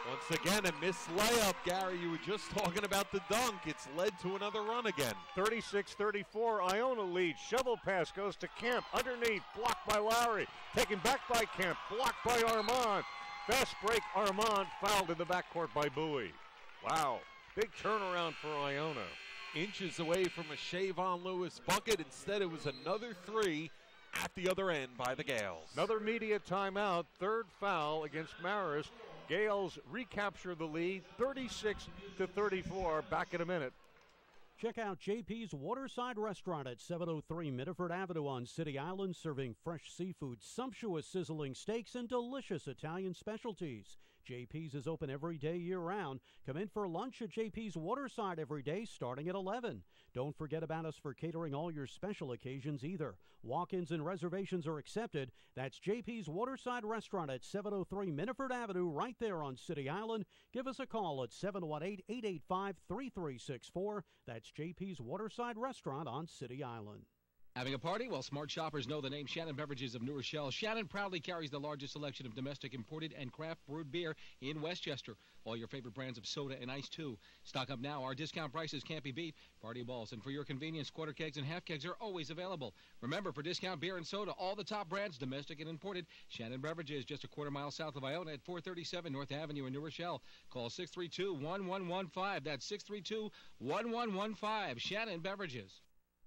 Once again, a missed layup. Gary, you were just talking about the dunk. It's led to another run again. 36-34. Iona lead. Shovel pass goes to Kemp. Underneath. Blocked by Lowry. Taken back by Kemp. Blocked by Armand. Fast break, Armand fouled in the backcourt by Bowie. Wow, big turnaround for Iona. Inches away from a Shavon Lewis bucket. Instead, it was another 3 at the other end by the Gales. Another media timeout, 3rd foul against Marist. Gales recapture the lead, 36-34. Back in a minute. Check out JP's Waterside Restaurant at 703 Mitterford Avenue on City Island, serving fresh seafood, sumptuous sizzling steaks, and delicious Italian specialties. JP's is open every day year-round. Come in for lunch at JP's Waterside every day starting at 11. Don't forget about us for catering all your special occasions either. Walk-ins and reservations are accepted. That's JP's Waterside Restaurant at 703 Mitterford Avenue right there on City Island. Give us a call at 718-885-3364. That's JP's Waterside Restaurant on City Island. Having a party? Well, smart shoppers know the name Shannon Beverages of New Rochelle. Shannon proudly carries the largest selection of domestic imported and craft brewed beer in Westchester. All your favorite brands of soda and ice, too. Stock up now. Our discount prices can't be beat. Party balls. And for your convenience, quarter kegs and half kegs are always available. Remember, for discount beer and soda, all the top brands, domestic and imported, Shannon Beverages, just a quarter mile south of Iona at 437 North Avenue in New Rochelle. Call 632-1115. That's 632-1115. Shannon Beverages.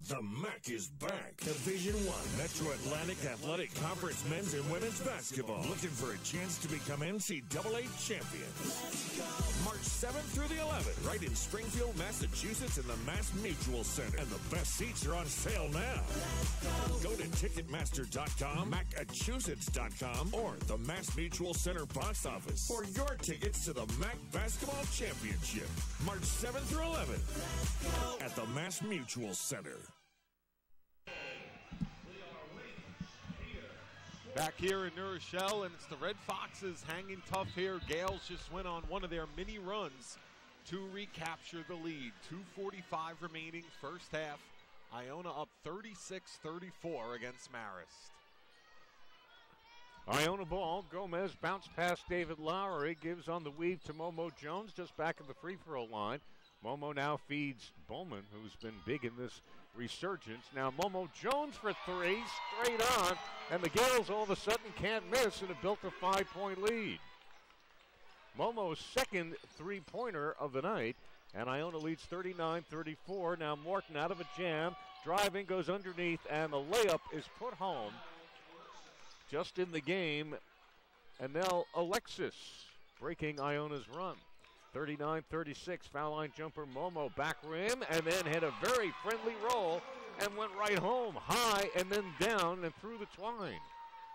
The MAC is back. Division I Metro Atlantic Athletic Conference men's and women's basketball. Looking for a chance to become NCAA champions. March 7th through the 11th, right in Springfield, Massachusetts in the Mass Mutual Center. And the best seats are on sale now. Go to Ticketmaster.com, Massachusetts.com, or the Mass Mutual Center box office for your tickets to the MAC Basketball Championship. March 7th through 11th at the Mass Mutual Center. Back here in New Rochelle, and it's the Red Foxes hanging tough here. Gales just went on one of their mini runs to recapture the lead. 2:45 remaining, first half. Iona up 36-34 against Marist. Iona ball. Gomez bounce past David Lowry. Gives on the weave to Momo Jones just back of the free throw line. Momo now feeds Bowman, who's been big in this resurgence. Now Momo Jones for 3, straight on, and the Gales all of a sudden can't miss, and it built a 5-point lead. Momo's second three-pointer of the night, and Iona leads 39-34. Now Morton out of a jam, driving, goes underneath, and the layup is put home. Just in the game, and now Alexis breaking Iona's run. 39-36, foul line jumper Momo, back rim, and then hit a very friendly roll and went right home, high and then down and through the twine.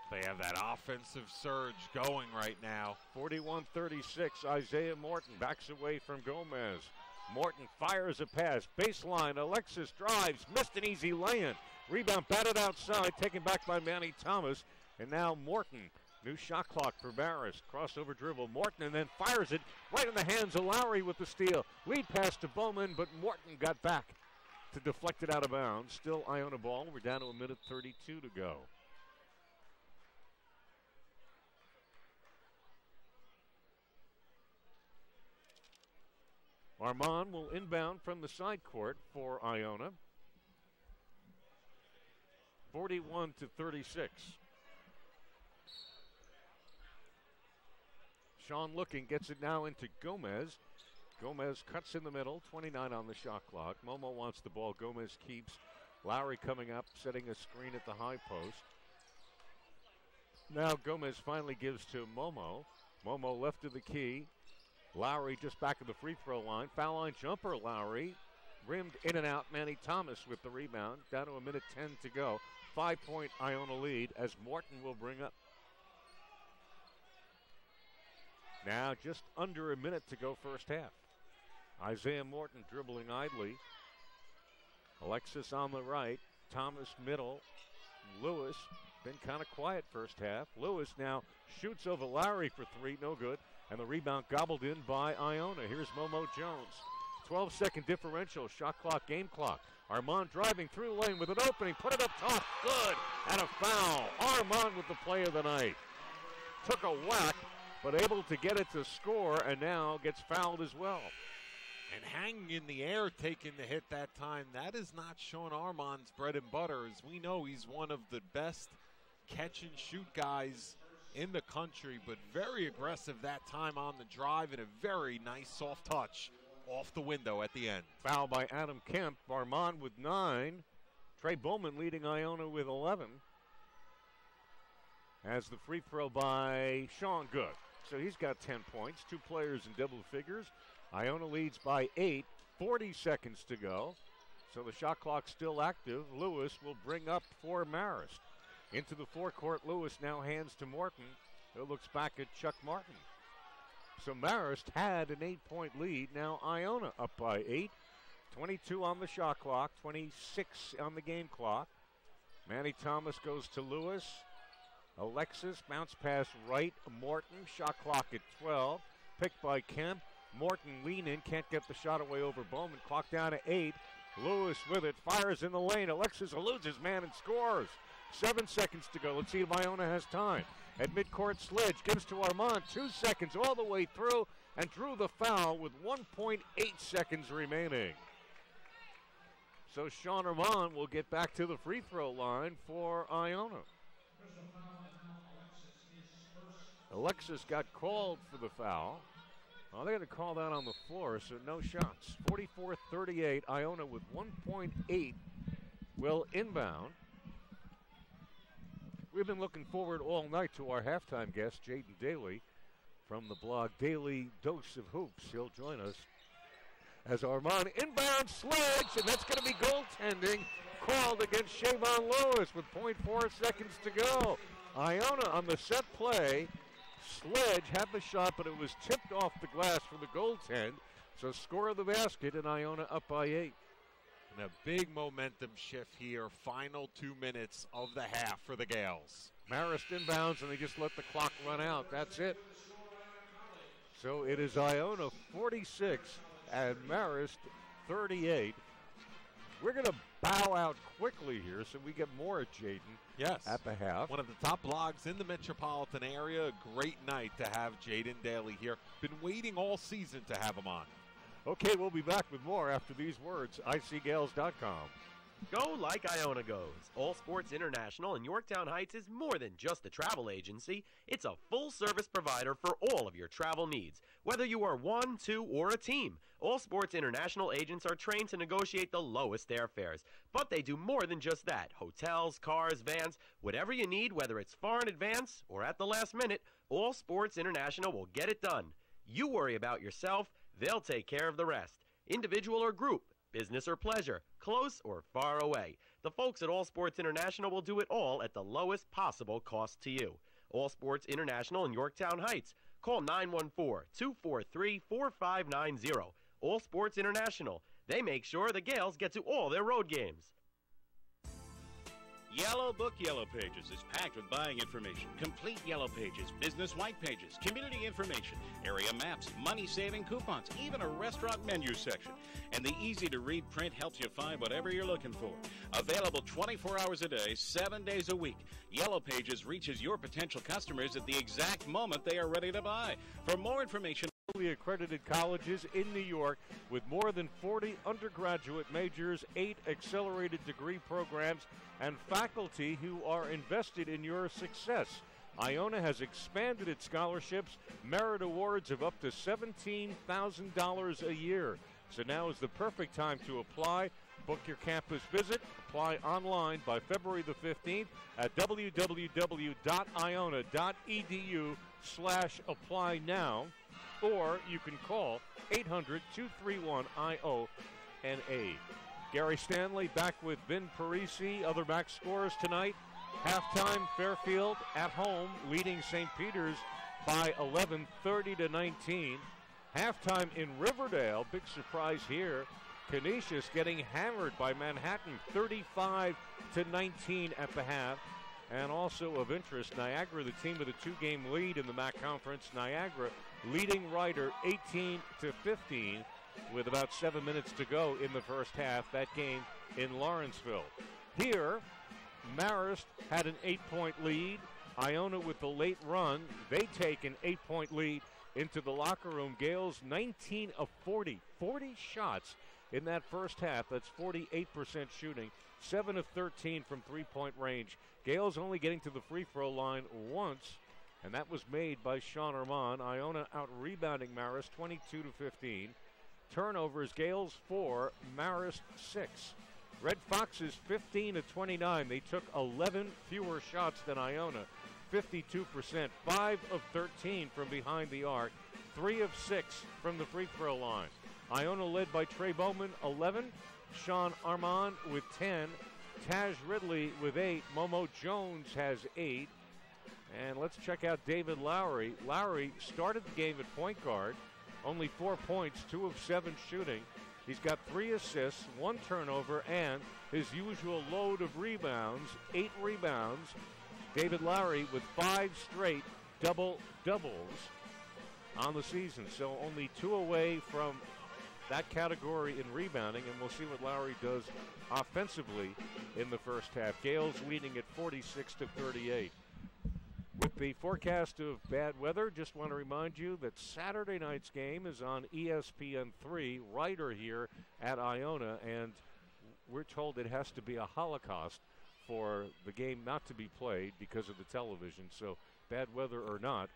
They have that offensive surge going right now. 41-36, Isaiah Morton backs away from Gomez. Morton fires a pass, baseline, Alexis drives, missed an easy lay-in. Rebound batted outside, taken back by Manny Thomas, and now Morton New shot clock for Marist. Crossover dribble. Morton and then fires it right in the hands of Lowry with the steal. Lead pass to Bowman, but Morton got back to deflect it out of bounds. Still Iona ball. We're down to 1:32 to go. Armand will inbound from the side court for Iona. 41-36. Sean looking, gets it now into Gomez. Gomez cuts in the middle, 29 on the shot clock. Momo wants the ball, Gomez keeps. Lowry coming up, setting a screen at the high post. Now Gomez finally gives to Momo. Momo left of the key. Lowry just back of the free throw line. Foul line jumper, Lowry. Rimmed in and out, Manny Thomas with the rebound. Down to 1:10 to go. 5-point Iona lead as Morton will bring up. Now just under a minute to go first half. Isaiah Morton dribbling idly. Alexis on the right. Thomas middle. Lewis been kind of quiet first half. Lewis now shoots over Lowry for three, no good. And the rebound gobbled in by Iona. Here's Momo Jones. 12-second differential, shot clock, game clock. Armand driving through the lane with an opening, put it up top, good, and a foul. Armand with the play of the night. Took a whack, but able to get it to score, and now gets fouled as well. And hanging in the air, taking the hit that time, that is not Sean Armand's bread and butter. As we know, he's one of the best catch-and-shoot guys in the country, but very aggressive that time on the drive and a very nice soft touch off the window at the end. Foul by Adam Kemp. Armand with 9. Trey Bowman leading Iona with 11. As the free throw by Sean good. So he's got 10 points. 2 players in double figures. Iona leads by 8. 40 seconds to go. So the shot clock's still active. Lewis will bring up for Marist. Into the forecourt, Lewis now hands to Morton, who looks back at Chuck Martin. So Marist had an 8-point lead. Now Iona up by 8. 22 on the shot clock, 26 on the game clock. Manny Thomas goes to Lewis. Alexis, bounce pass right. Morton, shot clock at 12. Picked by Kemp. Morton lean in, can't get the shot away over Bowman. Clock down to 8. Lewis with it, fires in the lane. Alexis eludes his man and scores. 7 seconds to go. Let's see if Iona has time. At midcourt, Sledge gives to Armand. 2 seconds all the way through and drew the foul with 1.8 seconds remaining. So Sean Armand will get back to the free throw line for Iona. Alexis got called for the foul. Well, they're going to call that on the floor, so no shots. 44-38, Iona with 1.8 will inbound. We've been looking forward all night to our halftime guest, Jaden Daly, from the blog Daily Dose of Hoops. He'll join us as Armand inbound Sledge, and that's going to be goaltending called against Shavon Lewis with 0.4 seconds to go. Iona on the set play. Sledge had the shot, but it was tipped off the glass for the goaltend. So score of the basket, and Iona up by 8. And a big momentum shift here. Final 2 minutes of the half for the Gales. Marist inbounds, and they just let the clock run out. That's it. So it is Iona 46 and Marist 38. We're going to bow out quickly here so we get more at Jaden. Yes. At the half. One of the top blogs in the metropolitan area. A great night to have Jaden Daly here. Been waiting all season to have him on. Okay, we'll be back with more after these words. ICGales.com. Go like Iona goes. All Sports International in Yorktown Heights is more than just a travel agency. It's a full-service provider for all of your travel needs. Whether you are one, two, or a team, All Sports International agents are trained to negotiate the lowest airfares. But they do more than just that. Hotels, cars, vans, whatever you need, whether it's far in advance or at the last minute, All Sports International will get it done. You worry about yourself, they'll take care of the rest. Individual or group, business or pleasure, close or far away. The folks at All Sports International will do it all at the lowest possible cost to you. All Sports International in Yorktown Heights. Call 914-243-4590. All Sports International. They make sure the Gales get to all their road games. Yellow Book Yellow Pages is packed with buying information, complete Yellow Pages, business white pages, community information, area maps, money-saving coupons, even a restaurant menu section. And the easy-to-read print helps you find whatever you're looking for. Available 24 hours a day, 7 days a week. Yellow Pages reaches your potential customers at the exact moment they are ready to buy. For more information, accredited colleges in New York with more than 40 undergraduate majors, 8 accelerated degree programs, and faculty who are invested in your success. Iona has expanded its scholarships, merit awards of up to $17,000 a year. So now is the perfect time to apply. Book your campus visit. Apply online by February the 15th at www.iona.edu/apply now. Or you can call 800-231-IONA. Gary Stanley back with Vin Parisi. Other back scores tonight. Halftime, Fairfield at home leading St. Peter's by 11, 30-19. Halftime in Riverdale, big surprise here. Canisius getting hammered by Manhattan, 35-19 at the half. And also of interest, Niagara, the team with a 2-game lead in the MAC Conference. Niagara leading Ryder 18-15 with about 7 minutes to go in the first half. That game in Lawrenceville. Here, Marist had an 8-point lead. Iona with the late run. They take an 8-point lead into the locker room. Gales 19 of 40. 40 shots in that first half. That's 48% shooting. 7 of 13 from three-point range. Gales only getting to the free throw line once, and that was made by Sean Armand. Iona out-rebounding Marist 22-15. Turnovers, Gales 4, Marist 6. Red Foxes 15-29. They took 11 fewer shots than Iona, 52%. 5 of 13 from behind the arc, 3 of 6 from the free throw line. Iona led by Trey Bowman, 11. Sean Armand with 10. Taj Ridley with 8. Momo Jones has 8. And let's check out David Lowry. Lowry started the game at point guard. Only 4 points, 2 of 7 shooting. He's got 3 assists, 1 turnover, and his usual load of rebounds, 8 rebounds. David Lowry with 5 straight double-doubles on the season. So only 2 away from that category in rebounding, and we'll see what Lowry does offensively in the first half. Gales leading at 46-38. With the forecast of bad weather, just want to remind you that Saturday night's game is on ESPN3, Ryder here at Iona, and we're told it has to be a holocaust for the game not to be played because of the television. So bad weather or not,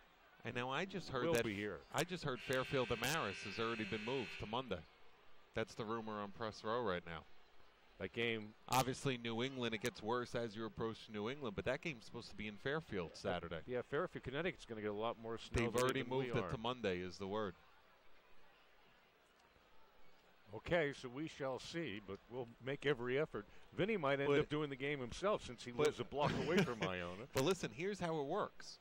and now I just heard we'll that be here. I just heard Fairfield to Marist has already been moved to Monday. That's the rumor on Press Row right now. That game, obviously New England, it gets worse as you approach New England, but that game's supposed to be in Fairfield Saturday. Yeah, Fairfield, Connecticut's going to get a lot more snow. They've already moved it to Monday is the word. Okay, so we shall see, but we'll make every effort. Vinny might end up doing the game himself since he lives a block away from Iona. But listen, here's how it works.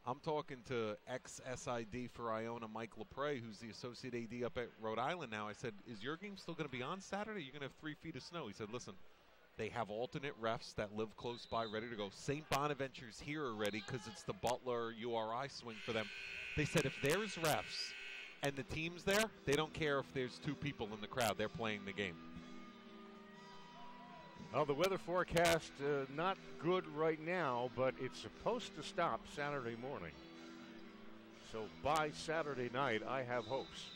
I'm talking to ex-SID for Iona, Mike LaPre, who's the associate AD up at Rhode Island now. I said, is your game still going to be on Saturday? You're going to have 3 feet of snow. He said, listen, they have alternate refs that live close by ready to go. St. Bonaventure's here already because it's the Butler URI swing for them. They said if there's refs and the team's there, they don't care if there's 2 people in the crowd. They're playing the game. Well, the weather forecast, not good right now, but it's supposed to stop Saturday morning. So by Saturday night, I have hopes.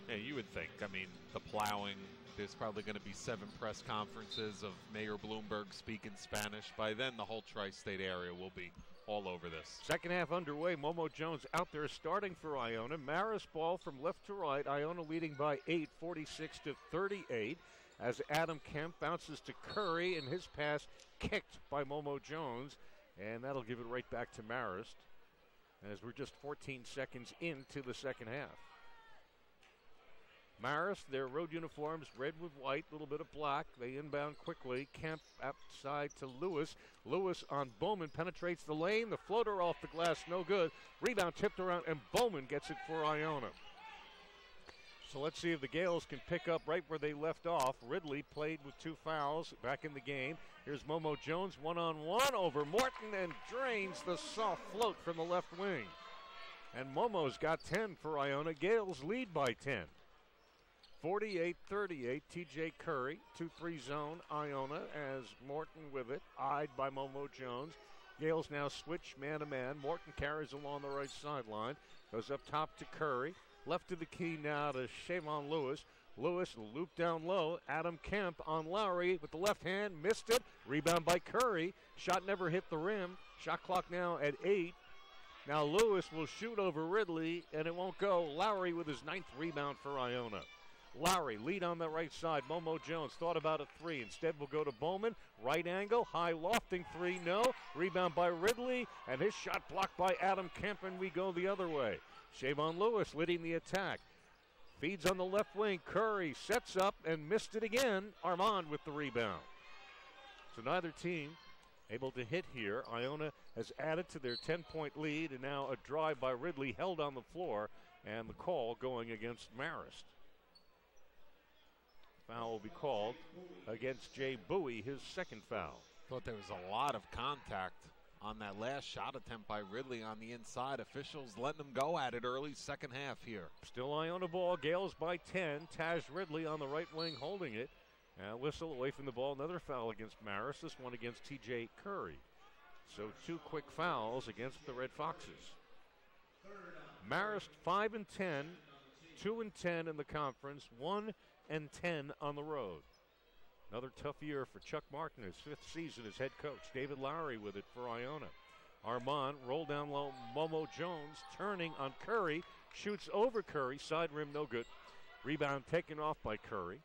Yeah, you would think. I mean, the plowing, there's probably going to be 7 press conferences of Mayor Bloomberg speaking Spanish. By then, the whole tri-state area will be all over this. Second half underway. Momo Jones out there starting for Iona. Marist ball from left to right. Iona leading by 8, 46-38. As Adam Kemp bounces to Curry, and his pass kicked by Momo Jones, and that'll give it right back to Marist as we're just 14 seconds into the second half. Marist, their road uniforms, red with white, a little bit of black. They inbound quickly. Kemp outside to Lewis. Lewis on Bowman, penetrates the lane. The floater off the glass, no good. Rebound tipped around, and Bowman gets it for Iona. So let's see if the Gales can pick up right where they left off. Ridley played with 2 fouls back in the game. Here's Momo Jones one-on-one over Morton and drains the soft float from the left wing. And Momo's got 10 for Iona. Gales lead by 10. 48-38, TJ Curry, 2-3 zone, Iona as Morton with it, eyed by Momo Jones. Gales now switch man-to-man. Morton carries along the right sideline, goes up top to Curry. Left of the key now to Shavon Lewis. Lewis loop down low. Adam Kemp on Lowry with the left hand, missed it. Rebound by Curry. Shot never hit the rim. Shot clock now at 8. Now Lewis will shoot over Ridley, and it won't go. Lowry with his 9th rebound for Iona. Lowry, lead on the right side. Momo Jones thought about a 3. Instead will go to Bowman. Right angle, high lofting 3, no. Rebound by Ridley, and his shot blocked by Adam Kemp, and we go the other way. Shavon Lewis leading the attack. Feeds on the left wing. Curry sets up and missed it again. Armand with the rebound. So neither team able to hit here. Iona has added to their 10-point lead, and now a drive by Ridley held on the floor, and the call going against Marist. Foul will be called against Jay Bowie, his 2nd foul. Thought there was a lot of contact on that last shot attempt by Ridley on the inside. Officials letting him go at it early, second half here. Still Iona ball. Gales by 10. Taj Ridley on the right wing holding it. Whistle away from the ball. Another foul against Marist. This one against TJ Curry. So 2 quick fouls against the Red Foxes. Marist 5 and 10, 2 and 10 in the conference, 1 and 10 on the road. Another tough year for Chuck Martin, his 5th season as head coach. David Lowry with it for Iona. Armand, roll down low. Momo Jones turning on Curry. Shoots over Curry. Side rim, no good. Rebound taken off by Curry.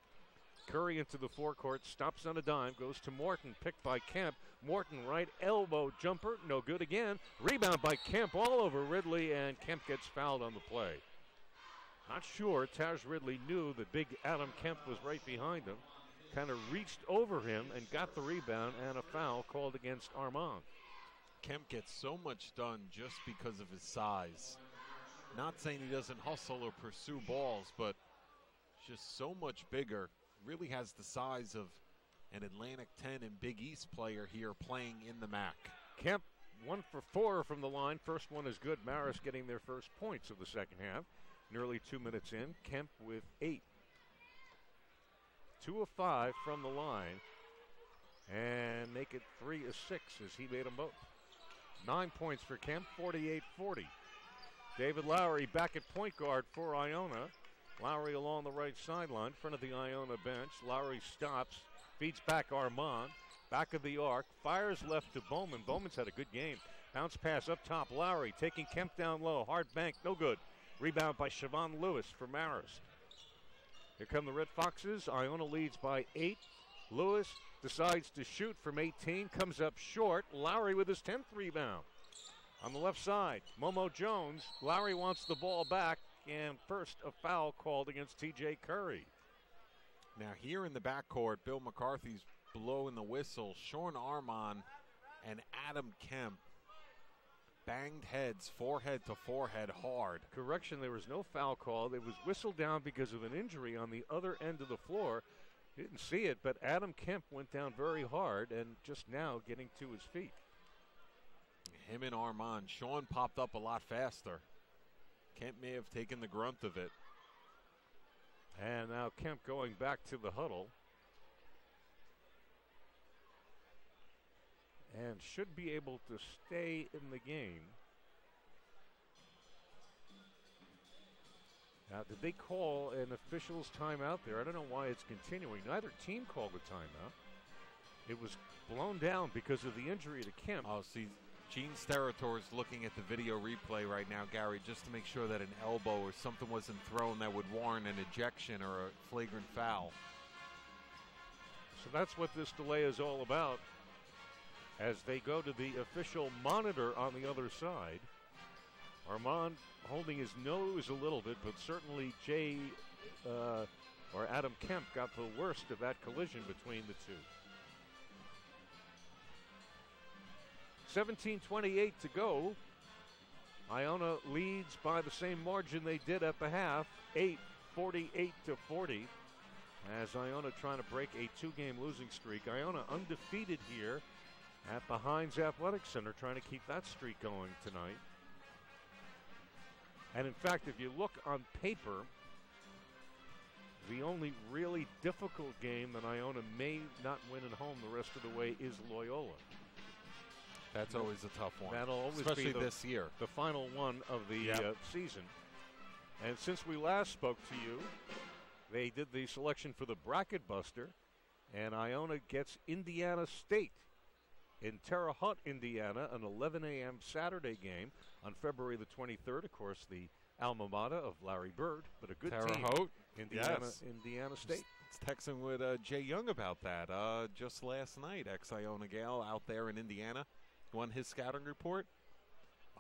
Curry into the forecourt. Stops on a dime. Goes to Morton. Picked by Kemp. Morton right elbow jumper. No good again. Rebound by Kemp all over Ridley. And Kemp gets fouled on the play. Not sure Taj Ridley knew that big Adam Kemp was right behind him. Kind of reached over him and got the rebound, and a foul called against Armand. Kemp gets so much done just because of his size. Not saying he doesn't hustle or pursue balls, but just so much bigger. Really has the size of an Atlantic 10 and Big East player here playing in the MAC. Kemp 1 for 4 from the line. First one is good. Marist getting their first points of the second half. Nearly 2 minutes in. Kemp with 8. 2 of 5 from the line, and make it 3 of 6 as he made them both. 9 points for Kemp, 48-40. David Lowry back at point guard for Iona. Lowry along the right sideline, front of the Iona bench. Lowry stops, feeds back Armand, back of the arc, fires left to Bowman. Bowman's had a good game. Bounce pass up top, Lowry taking Kemp down low, hard bank, no good. Rebound by Shavon Lewis for Marist. Here come the Red Foxes. Iona leads by 8. Lewis decides to shoot from 18. Comes up short. Lowry with his 10th rebound. On the left side, Momo Jones. Lowry wants the ball back. And first, a foul called against TJ Curry. Now here in the backcourt, Bill McCarthy's blowing the whistle. Sean Armand and Adam Kemp banged heads, forehead to forehead hard. Correction, there was no foul call. It was whistled down because of an injury on the other end of the floor. You didn't see it, but Adam Kemp went down very hard and just now getting to his feet. Him and Armand. Sean popped up a lot faster. Kemp may have taken the grunt of it. And now Kemp going back to the huddle. And should be able to stay in the game. Now, did they call an official's timeout there? I don't know why it's continuing. Neither team called a timeout. It was blown down because of the injury to Kemp. Oh, see, Gene Steratore is looking at the video replay right now, Gary, just to make sure that an elbow or something wasn't thrown that would warrant an ejection or a flagrant foul. So that's what this delay is all about. As they go to the official monitor on the other side. Armand holding his nose a little bit, but certainly Adam Kemp got the worst of that collision between the two. 17:28 to go. Iona leads by the same margin they did at the half, 8 48-40. As Iona trying to break a 2-game losing streak. Iona undefeated here at the Heinz Athletic Center, trying to keep that streak going tonight. And in fact, if you look on paper, the only really difficult game that Iona may not win at home the rest of the way is Loyola. That's always a tough one. That'll always especially be this year. The final one of the season. And since we last spoke to you, they did the selection for the Bracket Buster, and Iona gets Indiana State in Terre Haute, Indiana, an 11 a.m. Saturday game on February the 23rd. Of course, the alma mater of Larry Bird, but a good Terre team. Haute, Indiana State. Texting with Jay Young about that just last night. Ex-Iona Gale out there in Indiana won his scouting report.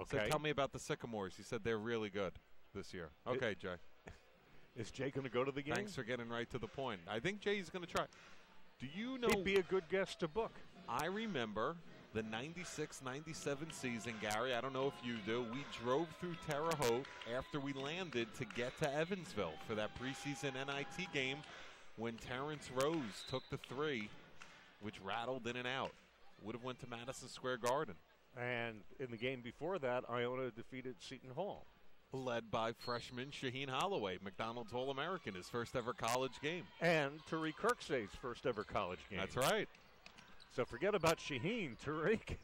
Okay. So tell me about the Sycamores. He said they're really good this year. Okay, Jay. Is Jay going to go to the game? Thanks for getting right to the point. I think Jay's going to try. Do you know? He'd be a good guest to book. I remember the 96-97 season, Gary. I don't know if you do. We drove through Terre Haute after we landed to get to Evansville for that preseason NIT game when Terrence Rose took the 3, which rattled in and out. Would have went to Madison Square Garden. And in the game before that, Iona defeated Seton Hall. Led by freshman Shaheen Holloway, McDonald's All-American, his first ever college game. And Tariq Kirksey's first ever college game. That's right. So forget about Shaheen, Tariq.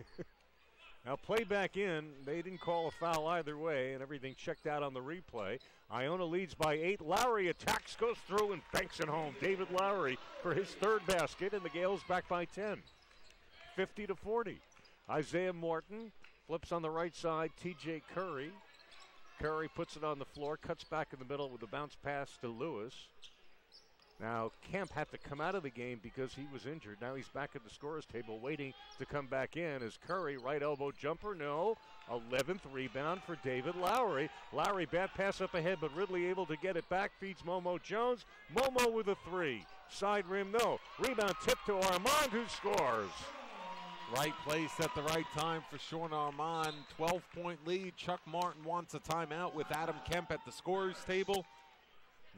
Now play back in. They didn't call a foul either way, and everything checked out on the replay. Iona leads by 8. Lowry attacks, goes through, and banks it home. David Lowry for his 3rd basket, and the Gales back by 10. 50-40. Isaiah Morton flips on the right side. T.J. Curry. Curry puts it on the floor, cuts back in the middle with a bounce pass to Lewis. Now, Kemp had to come out of the game because he was injured. Now he's back at the scorer's table waiting to come back in as Curry, right elbow jumper, no. 11th rebound for David Lowry. Lowry, bad pass up ahead, but Ridley able to get it back, feeds Momo Jones. Momo with a 3. Side rim, no. Rebound tip to Armand, who scores. Right place at the right time for Sean Armand. 12-point lead. Chuck Martin wants a timeout with Adam Kemp at the scorer's table.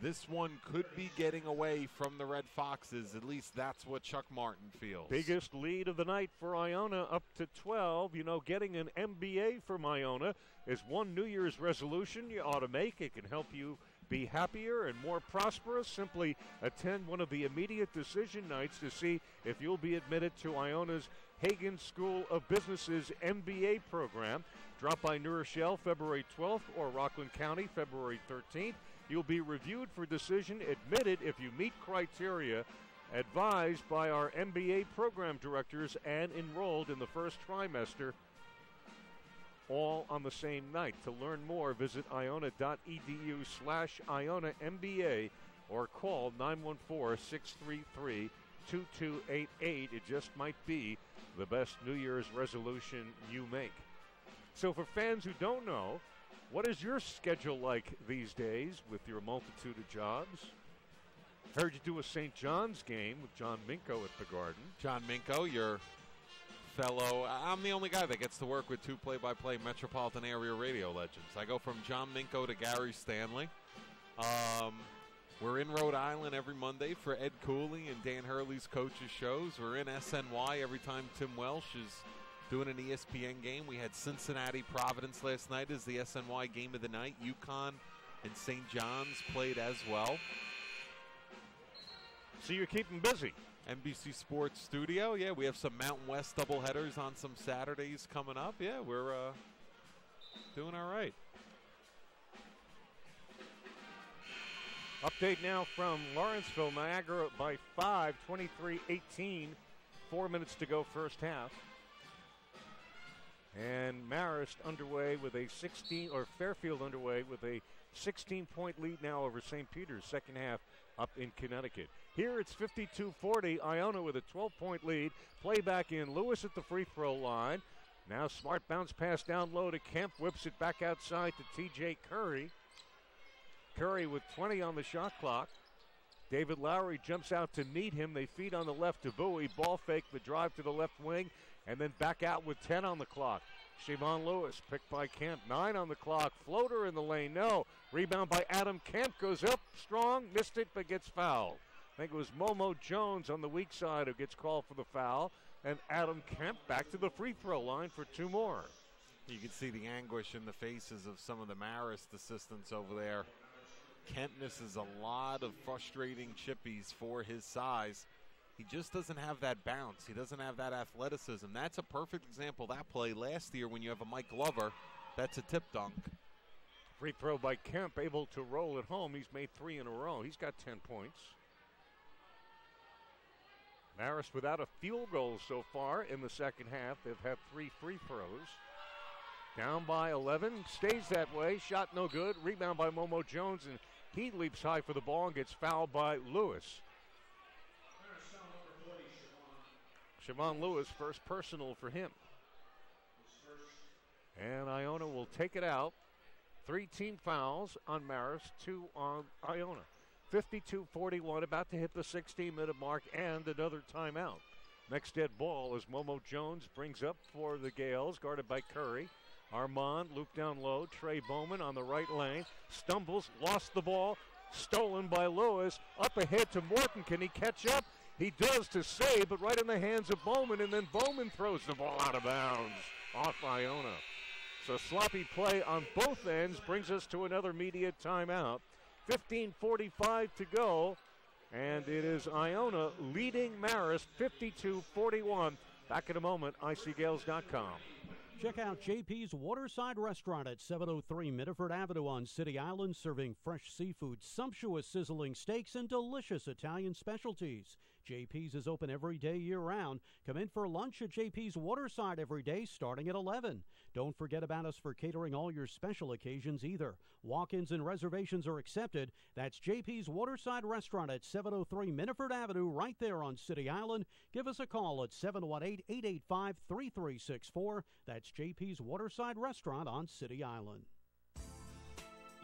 This one could be getting away from the Red Foxes. At least that's what Chuck Martin feels. Biggest lead of the night for Iona, up to 12. You know, getting an MBA from Iona is one New Year's resolution you ought to make. It can help you be happier and more prosperous. Simply attend one of the immediate decision nights to see if you'll be admitted to Iona's Hagen School of Business's MBA program. Drop by New Rochelle February 12th or Rockland County February 13th. You'll be reviewed for decision, admitted if you meet criteria, advised by our MBA program directors, and enrolled in the first trimester, all on the same night. To learn more, visit iona.edu/Iona MBA or call 914-633-2288. It just might be the best New Year's resolution you make. So for fans who don't know, what is your schedule like these days with your multitude of jobs? Heard you do a St. John's game with John Minko at the Garden. John Minko, your fellow, I'm the only guy that gets to work with 2 play-by-play metropolitan area radio legends. I go from John Minko to Gary Stanley. We're in Rhode Island every Monday for Ed Cooley and Dan Hurley's coaches shows. We're in SNY every time Tim Welsh is doing an ESPN game. We had Cincinnati-Providence last night as the SNY game of the night. UConn and St. John's played as well. So you're keeping busy. NBC Sports Studio. Yeah, we have some Mountain West doubleheaders on some Saturdays coming up. Yeah, we're doing all right. Update now from Lawrenceville, Niagara by 5, 23-18. 4 minutes to go first half. And Marist underway with a Fairfield underway with a 16-point lead now over St. Peter's, second half up in Connecticut. Here it's 52-40, Iona with a 12-point lead. Play back in, Lewis at the free throw line. Now smart bounce pass down low to Kemp, whips it back outside to T.J. Curry. Curry with 20 on the shot clock. David Lowry jumps out to meet him. They feed on the left to Bowie. Ball fake, the drive to the left wing, and then back out with 10 on the clock. Siobhan Lewis picked by Kemp. 9 on the clock. Floater in the lane. No. Rebound by Adam Kemp. Goes up strong. Missed it, but gets fouled. I think it was Momo Jones on the weak side who gets called for the foul. And Adam Kemp back to the free throw line for 2 more. You can see the anguish in the faces of some of the Marist assistants over there. Kemp misses a lot of frustrating chippies for his size. He just doesn't have that bounce. He doesn't have that athleticism. That's a perfect example of that play last year when you have a Mike Glover. That's a tip dunk. Free throw by Kemp, able to roll it home. He's made 3 in a row. He's got 10 points. Marist without a field goal so far in the second half. They've had 3 free throws. Down by 11, stays that way. Shot no good. Rebound by Momo Jones, and he leaps high for the ball and gets fouled by Lewis. Siobhan Lewis, first personal for him. And Iona will take it out. 3 team fouls on Marist, 2 on Iona. 52-41, about to hit the 16-minute mark and another timeout. Next dead ball as Momo Jones brings up for the Gales, guarded by Curry. Armand looped down low. Trey Bowman on the right lane. Stumbles, lost the ball. Stolen by Lewis. Up ahead to Morton. Can he catch up? He does to save, but right in the hands of Bowman, and then Bowman throws the ball out of bounds off Iona. So sloppy play on both ends brings us to another media timeout. 15:45 to go, and it is Iona leading Marist 52-41. Back in a moment, icgales.com. Check out JP's Waterside Restaurant at 703 Mitterford Avenue on City Island, serving fresh seafood, sumptuous sizzling steaks, and delicious Italian specialties. JP's is open every day year-round. Come in for lunch at JP's Waterside every day starting at 11. Don't forget about us for catering all your special occasions either. Walk-ins and reservations are accepted. That's JP's Waterside Restaurant at 703 Mitterford Avenue right there on City Island. Give us a call at 718-885-3364. That's JP's Waterside Restaurant on City Island.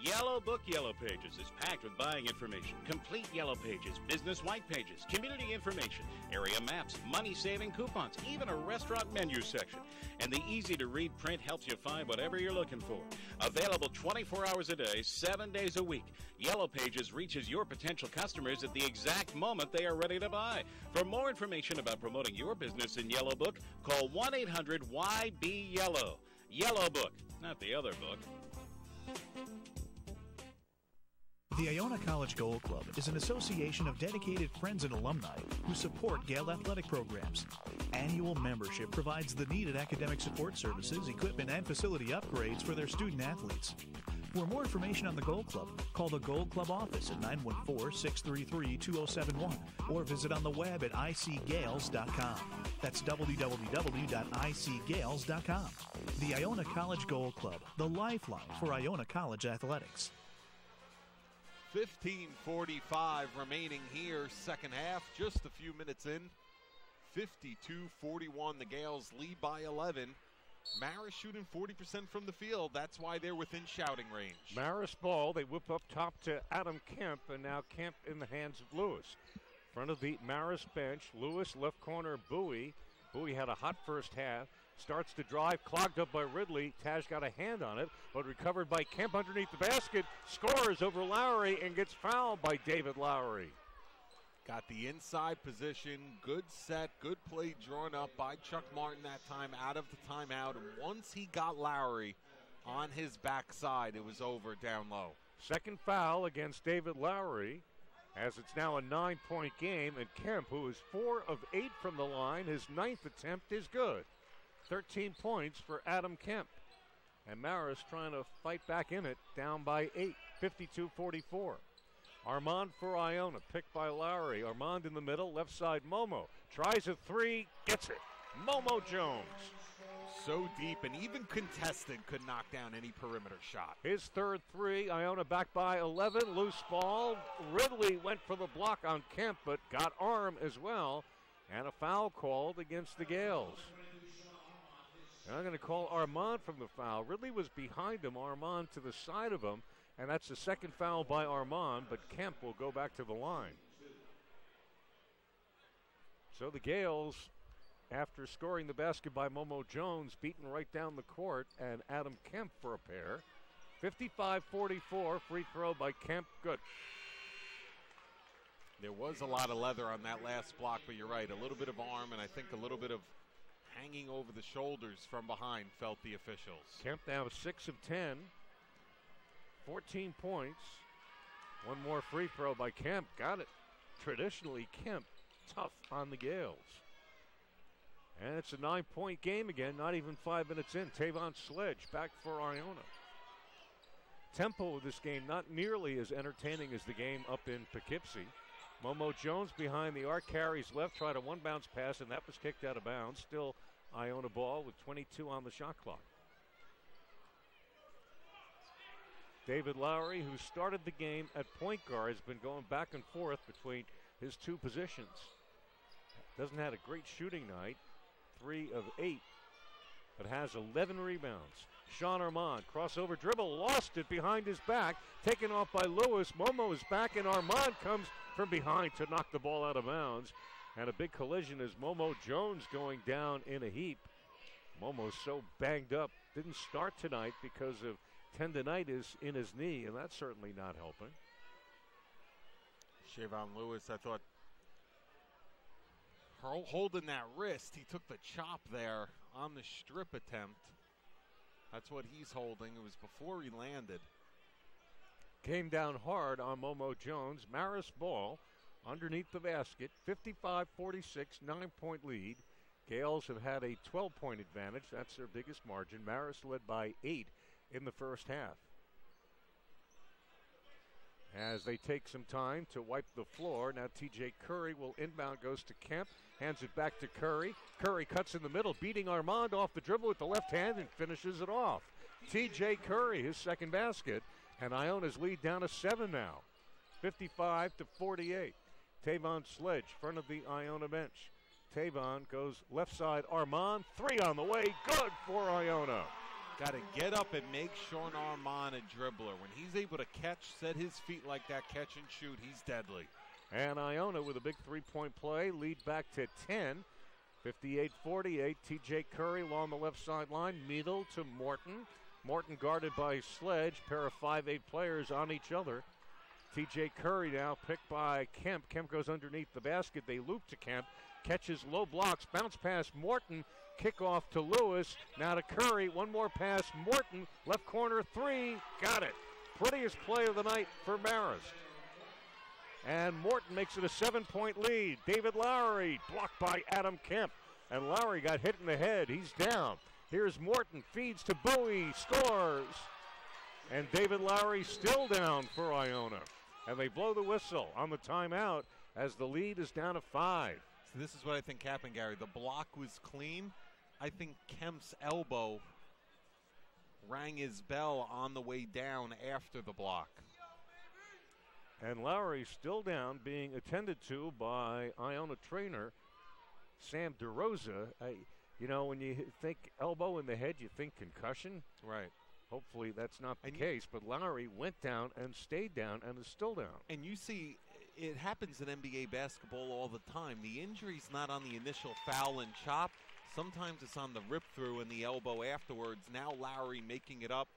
Yellow Book Yellow Pages is packed with buying information, complete Yellow Pages, business white pages, community information, area maps, money-saving coupons, even a restaurant menu section. And the easy-to-read print helps you find whatever you're looking for. Available 24 hours a day, 7 days a week. Yellow Pages reaches your potential customers at the exact moment they are ready to buy. For more information about promoting your business in Yellow Book, call 1-800-YB-YELLOW. Yellow Book, not the other book. The Iona College Goal Club is an association of dedicated friends and alumni who support Gale athletic programs. Annual membership provides the needed academic support services, equipment, and facility upgrades for their student athletes. For more information on the Goal Club, call the Goal Club office at 914-633-2071 or visit on the web at icgales.com. That's www.icgales.com. The Iona College Goal Club, the lifeline for Iona College athletics. 15:45 remaining here, second half, just a few minutes in. 52-41, the Gales lead by 11. Marist shooting 40% from the field. That's why they're within shouting range. Marist ball, they whip up top to Adam Kemp, and now Kemp in the hands of Lewis. Front of the Marist bench, Lewis, left corner, Bowie. Bowie had a hot first half. Starts to drive, clogged up by Ridley. Taj got a hand on it, but recovered by Kemp underneath the basket. Scores over Lowry and gets fouled by David Lowry. Got the inside position, good set, good play drawn up by Chuck Martin that time out of the timeout. And once he got Lowry on his backside, it was over down low. Second foul against David Lowry, as it's now a 9-point game. And Kemp, who is 4 of 8 from the line, his 9th attempt is good. 13 points for Adam Kemp. And Marist trying to fight back in it, down by 8, 52-44. Armand for Iona, picked by Lowry. Armand in the middle, left side Momo. Tries a 3, gets it. Momo Jones. So deep and even contested could knock down any perimeter shot. His third 3, Iona back by 11, loose ball. Ridley went for the block on Kemp, but got arm as well. And a foul called against the Gales. And I'm going to call Armand from the foul. Ridley was behind him, Armand to the side of him, and that's the second foul by Armand, but Kemp will go back to the line. So the Gales after scoring the basket by Momo Jones, beaten right down the court, and Adam Kemp for a pair. 55-44, free throw by Kemp, good. There was a lot of leather on that last block, but you're right, a little bit of arm and I think a little bit of hanging over the shoulders from behind felt the officials. Kemp now 6 of 10, 14 points. One more free throw by Kemp, got it. Traditionally, Kemp tough on the Gales. And it's a 9-point game again, not even 5 minutes in. Tavon Sledge back for Iona. Tempo of this game not nearly as entertaining as the game up in Poughkeepsie. Momo Jones behind the arc, carries left, tried a one-bounce pass, and that was kicked out of bounds. Still Iona ball with 22 on the shot clock. David Lowry, who started the game at point guard, has been going back and forth between his two positions. Doesn't have a great shooting night, 3 of 8, but has 11 rebounds. Sean Armand, crossover dribble, lost it behind his back, taken off by Lewis. Momo is back, and Armand comes from behind to knock the ball out of bounds. And a big collision as Momo Jones going down in a heap. Momo's so banged up, didn't start tonight because of tendonitis in his knee, and that's certainly not helping. Shavon Lewis, I thought, holding that wrist, he took the chop there on the strip attempt. That's what he's holding. It was before he landed. Came down hard on Momo Jones. Marist ball underneath the basket. 55-46, 9-point lead. Gales have had a 12-point advantage. That's their biggest margin. Marist led by 8 in the first half. As they take some time to wipe the floor, now T.J. Curry will inbound, goes to Kemp, hands it back to Curry. Curry cuts in the middle, beating Armand off the dribble with the left hand and finishes it off. T.J. Curry, his second basket, and Iona's lead down to 7 now, 55-48. Tavon Sledge, front of the Iona bench. Tavon goes left side, Armand, 3 on the way, good for Iona. Got to get up and make Sean Armand a dribbler. When he's able to catch, set his feet like that, catch and shoot, he's deadly. And Iona with a big three-point play, lead back to 10, 58-48. T.J. Curry along the left sideline, middle to Morton. Morton guarded by Sledge, pair of 5'8 players on each other. T.J. Curry now picked by Kemp. Kemp goes underneath the basket. They loop to Kemp, catches low blocks, bounce pass Morton. Kickoff to Lewis, now to Curry, one more pass, Morton, left corner 3, got it. Prettiest play of the night for Marist. And Morton makes it a 7-point lead. David Lowry, blocked by Adam Kemp. And Lowry got hit in the head, he's down. Here's Morton, feeds to Bowie, scores. And David Lowry still down for Iona. And they blow the whistle on the timeout as the lead is down to 5. So this is what I think happened, Gary. The block was clean. I think Kemp's elbow rang his bell on the way down after the block. And Lowry still down, being attended to by Iona trainer Sam DeRosa. You know, when you think elbow in the head, you think concussion. Right. Hopefully that's not the case, but Lowry went down and stayed down and is still down. And you see, it happens in NBA basketball all the time. The injury's not on the initial foul and chop. Sometimes it's on the rip-through and the elbow afterwards. Now Lowry making it up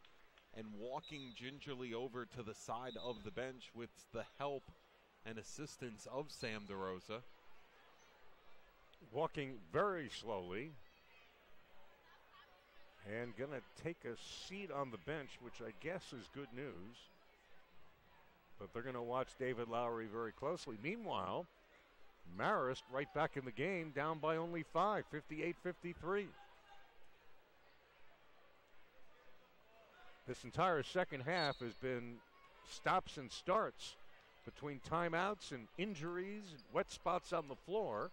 and walking gingerly over to the side of the bench with the help and assistance of Sam DeRosa. Walking very slowly. And going to take a seat on the bench, which I guess is good news. But they're going to watch David Lowry very closely. Meanwhile, Marist right back in the game, down by only 5, 58-53. This entire second half has been stops and starts between timeouts and injuries and wet spots on the floor.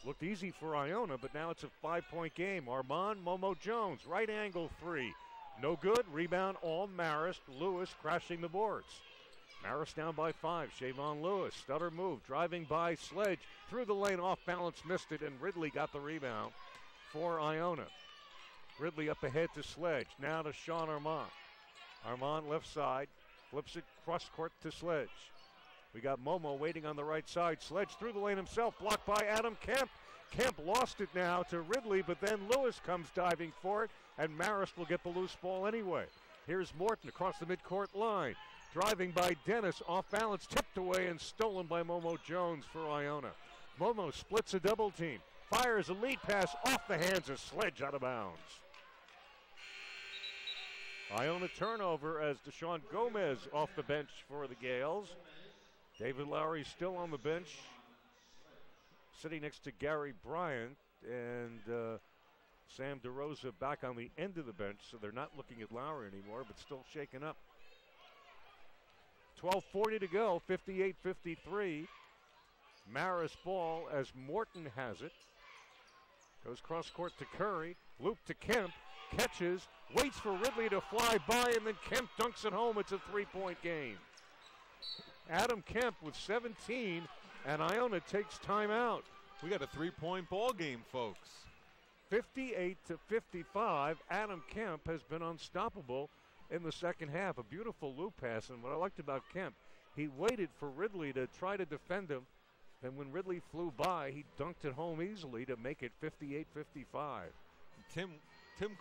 Looked easy for Iona, but now it's a 5-point game. Armand Momo Jones, right angle 3. No good. Rebound all Marist. Lewis crashing the boards. Marist down by 5. Shavon Lewis, stutter move, driving by Sledge. Through the lane, off balance, missed it, and Ridley got the rebound for Iona. Ridley up ahead to Sledge. Now to Sean Armand. Armand left side, flips it cross court to Sledge. We got Momo waiting on the right side. Sledge through the lane himself, blocked by Adam Kemp. Kemp lost it now to Ridley, but then Lewis comes diving for it, and Marist will get the loose ball anyway. Here's Morton across the midcourt line. Driving by Dennis, off balance, tipped away and stolen by Momo Jones for Iona. Momo splits a double team, fires a lead pass off the hands of Sledge out of bounds. Iona turnover as Deshaun Gomez off the bench for the Gales. David Lowry still on the bench, sitting next to Gary Bryant, and Sam DeRosa back on the end of the bench, so they're not looking at Lowry anymore, but still shaken up. 12:40 to go, 58-53. Marist ball as Morton has it. Goes cross court to Curry, loop to Kemp, catches, waits for Ridley to fly by, and then Kemp dunks it home. It's a three-point game. Adam Kemp with 17, and Iona takes timeout. We got a three-point ball game, folks. 58-55. Adam Kemp has been unstoppable in the second half. A beautiful loop pass, and what I liked about Kemp, he waited for Ridley to try to defend him, and when Ridley flew by, he dunked it home easily to make it 58-55. Tim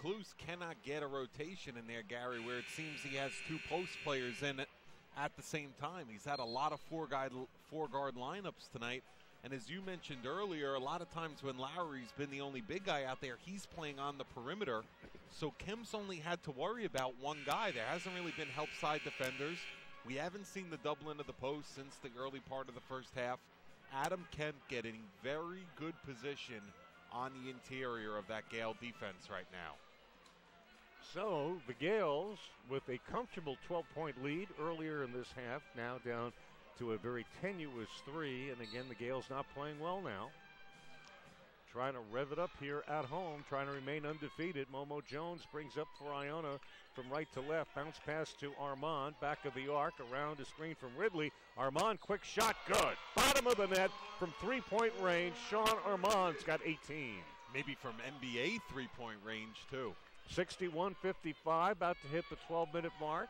Kluse cannot get a rotation in there, Gary, where it seems he has two post players in it at the same time. He's had a lot of four-guard lineups tonight, and as you mentioned earlier, a lot of times when Lowry's been the only big guy out there, he's playing on the perimeter, so Kemp's only had to worry about one guy. There hasn't really been help side defenders. We haven't seen the doubling of the post since the early part of the first half. Adam Kemp getting very good position on the interior of that Gale defense right now. So the Gales, with a comfortable 12-point lead earlier in this half, now down to a very tenuous 3. And again, the Gales not playing well now. Trying to rev it up here at home, trying to remain undefeated. Momo Jones brings up for Iona from right to left. Bounce pass to Armand, back of the arc, around a screen from Ridley. Armand, quick shot, good. Bottom of the net from three-point range. Sean Armand's got 18. Maybe from NBA three-point range, too. 61-55, about to hit the 12-minute mark,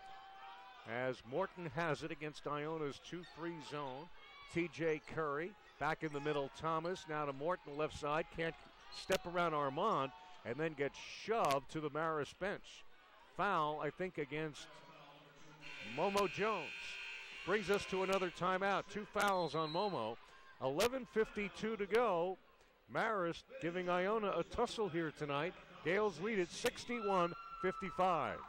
as Morton has it against Iona's 2-3 zone. T.J. Curry back in the middle. Thomas now to Morton, left side. Can't step around Armand, and then gets shoved to the Marist bench. Foul, I think, against Momo Jones. Brings us to another timeout. 2 fouls on Momo. 11:52 to go. Marist giving Iona a tussle here tonight. Gales lead at 61-55.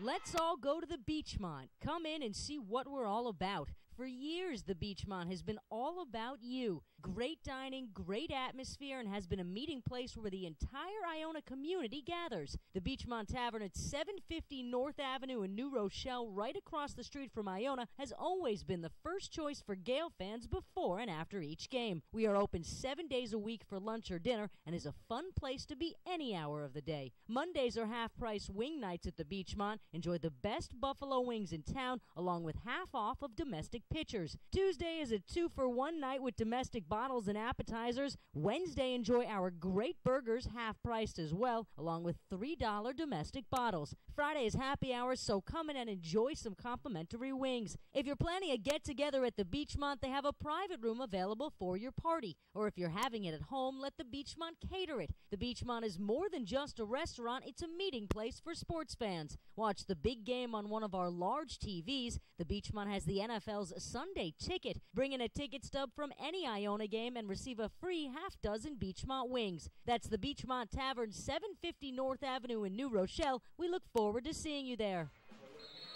Let's all go to the Beachmont. Come in and see what we're all about. For years, the Beachmont has been all about you. Great dining, great atmosphere, and has been a meeting place where the entire Iona community gathers. The Beachmont Tavern at 750 North Avenue in New Rochelle, right across the street from Iona, has always been the first choice for Gale fans before and after each game. We are open 7 days a week for lunch or dinner and is a fun place to be any hour of the day. Mondays are half-price wing nights at the Beachmont. Enjoy the best buffalo wings in town, along with half off of domestic pitchers. Tuesday is a 2-for-1 night with domestic bottles and appetizers. Wednesday, enjoy our great burgers, half-priced as well, along with $3 domestic bottles. Friday is happy hour, so come in and enjoy some complimentary wings. If you're planning a get-together at the Beachmont, they have a private room available for your party. Or if you're having it at home, let the Beachmont cater it. The Beachmont is more than just a restaurant, it's a meeting place for sports fans. Watch the big game on one of our large TVs. The Beachmont has the NFL's Sunday Ticket. Bring in a ticket stub from any Iona game and receive a free half-dozen Beachmont wings. That's the Beachmont Tavern, 750 North Avenue in New Rochelle. We look forward to seeing you there.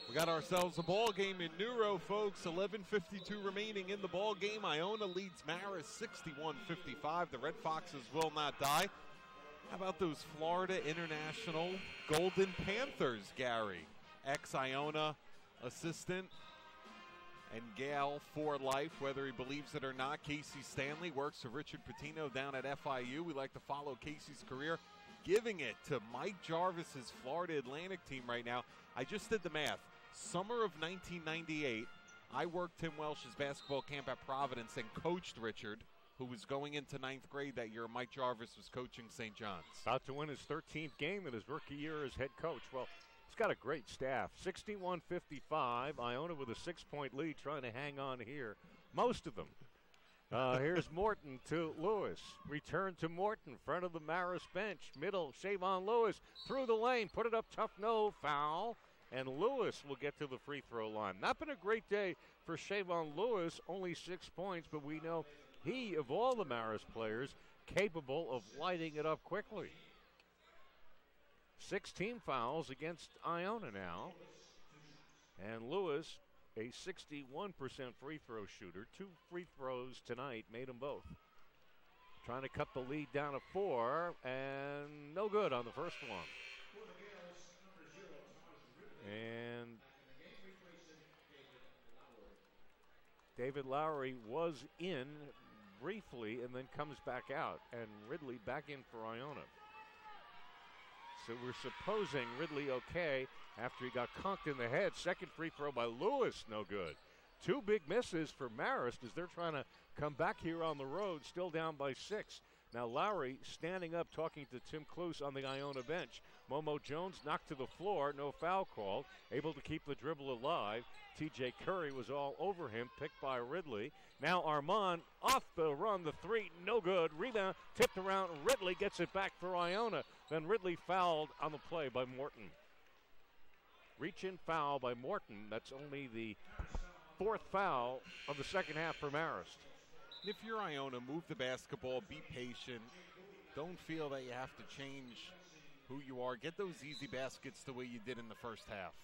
We got ourselves a ball game in Neuro, folks. 11:52 remaining in the ball game. Iona leads Marist 61-55. The Red Foxes will not die. How about those Florida International Golden Panthers, Gary? Ex-Iona assistant and Gale for life, whether he believes it or not. Casey Stanley works for Richard Pitino down at FIU. We like to follow Casey's career, giving it to Mike Jarvis's Florida Atlantic team right now. I just did the math. Summer of 1998, I worked Tim Welsh's basketball camp at Providence and coached Richard, who was going into 9th grade that year. Mike Jarvis was coaching St. John's. About to win his 13th game in his rookie year as head coach. Well, he's got a great staff. 61-55. Iona with a 6-point lead trying to hang on here. Most of them Here's Morton to Lewis. Return to Morton, front of the Marist bench. Middle, Shavon Lewis through the lane. Put it up tough, no foul. And Lewis will get to the free throw line. Not been a great day for Shavon Lewis, only 6 points, but we know he, of all the Marist players, capable of lighting it up quickly. 16 fouls against Iona now. And Lewis, a 61% free throw shooter. 2 free throws tonight, made them both. Trying to cut the lead down to 4, and no good on the first one. And David Lowry was in briefly and then comes back out, and Ridley back in for Iona. So we're supposing Ridley okay after he got conked in the head. Second free throw by Lewis, no good. 2 big misses for Marist as they're trying to come back here on the road, still down by 6. Now Lowry standing up talking to Tim Kluse on the Iona bench. Momo Jones knocked to the floor, no foul called, able to keep the dribble alive. TJ Curry was all over him, picked by Ridley. Now Armand off the run, the 3, no good. Rebound, tipped around, Ridley gets it back for Iona. Then Ridley fouled on the play by Morton. Reach-in foul by Morton. That's only the 4th foul of the second half for Marist. If you're Iona, move the basketball, be patient. Don't feel that you have to change who you are. Get those easy baskets the way you did in the first half.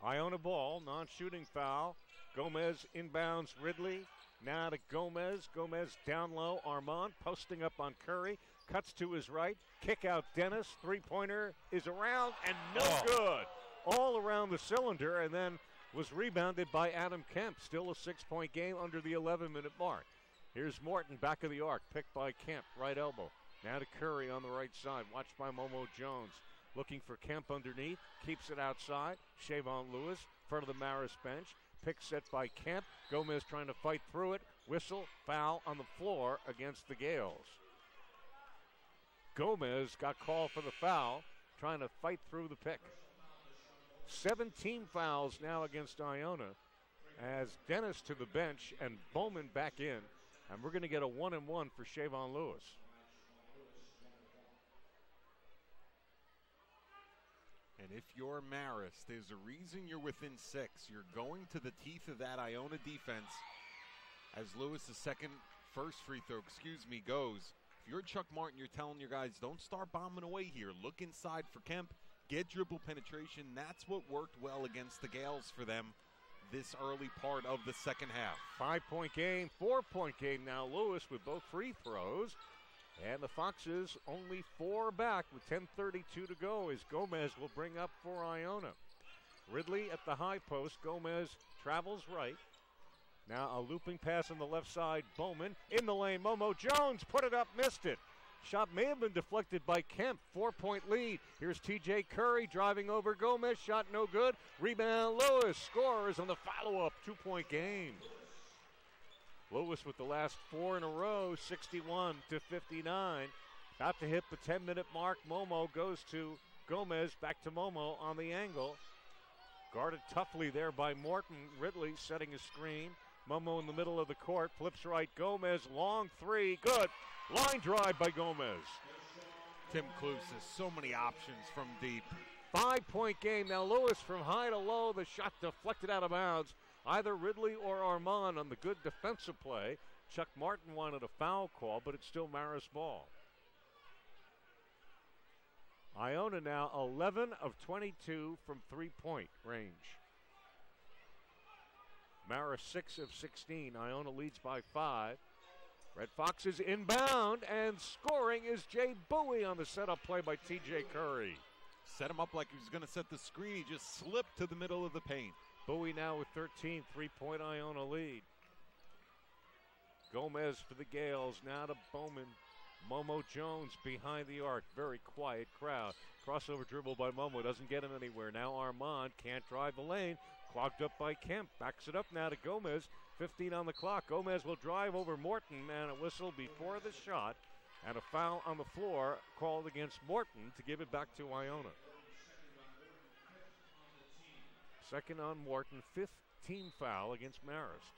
Iona ball, non-shooting foul. Gomez inbounds Ridley. Now to Gomez. Gomez down low. Armand posting up on Curry. Cuts to his right. Kick out Dennis. Three-pointer is around and no good. All around the cylinder, and then was rebounded by Adam Kemp. Still a 6-point game under the 11-minute mark. Here's Morton, back of the arc, picked by Kemp, right elbow. Now to Curry on the right side, watched by Momo Jones. Looking for Kemp underneath, keeps it outside. Shavon Lewis, front of the Marist bench. Pick set by Kemp. Gomez trying to fight through it. Whistle, foul on the floor against the Gales. Gomez got called for the foul, trying to fight through the pick. 17 fouls now against Iona as Dennis to the bench and Bowman back in. And we're going to get a 1-1 for Shavon Lewis. And if you're Marist, there's a reason you're within 6. You're going to the teeth of that Iona defense as Lewis' first free throw goes. If you're Chuck Martin, you're telling your guys, don't start bombing away here. Look inside for Kemp. Get dribble penetration. That's what worked well against the Gales for them this early part of the second half. 5-point game, 4-point game now. Lewis with both free throws. And the Foxes only 4 back with 10:32 to go as Gomez will bring up for Iona. Ridley at the high post. Gomez travels right. Now a looping pass on the left side. Bowman in the lane. Momo Jones put it up, missed it. Shot may have been deflected by Kemp. 4-point lead. Here's TJ Curry driving over Gomez. Shot no good. Rebound Lewis. Scores on the follow-up. 2-point game. Lewis with the last 4 in a row. 61-59. About to hit the 10-minute mark. Momo goes to Gomez. Back to Momo on the angle. Guarded toughly there by Morton. Ridley setting a screen. Momo in the middle of the court. Flips right. Gomez. Long 3. Good. Line drive by Gomez. Tim Kluse has so many options from deep. 5-point game. Now Lewis from high to low. The shot deflected out of bounds. Either Ridley or Armand on the good defensive play. Chuck Martin wanted a foul call, but it's still Marist ball. Iona now 11 of 22 from 3-point range. Marist 6 of 16. Iona leads by 5. Red Foxes inbound, and scoring is Jay Bowie on the setup play by TJ Curry. Set him up like he was going to set the screen. He just slipped to the middle of the paint. Bowie now with 13, 3-point Iona lead. Gomez for the Gales, now to Bowman. Momo Jones behind the arc, very quiet crowd. Crossover dribble by Momo, doesn't get him anywhere. Now Armand can't drive the lane, clogged up by Kemp. Backs it up now to Gomez, 15 on the clock. Gomez will drive over Morton, and a whistle before the shot. And a foul on the floor called against Morton to give it back to Iona. Second on Morton, 5th team foul against Marist.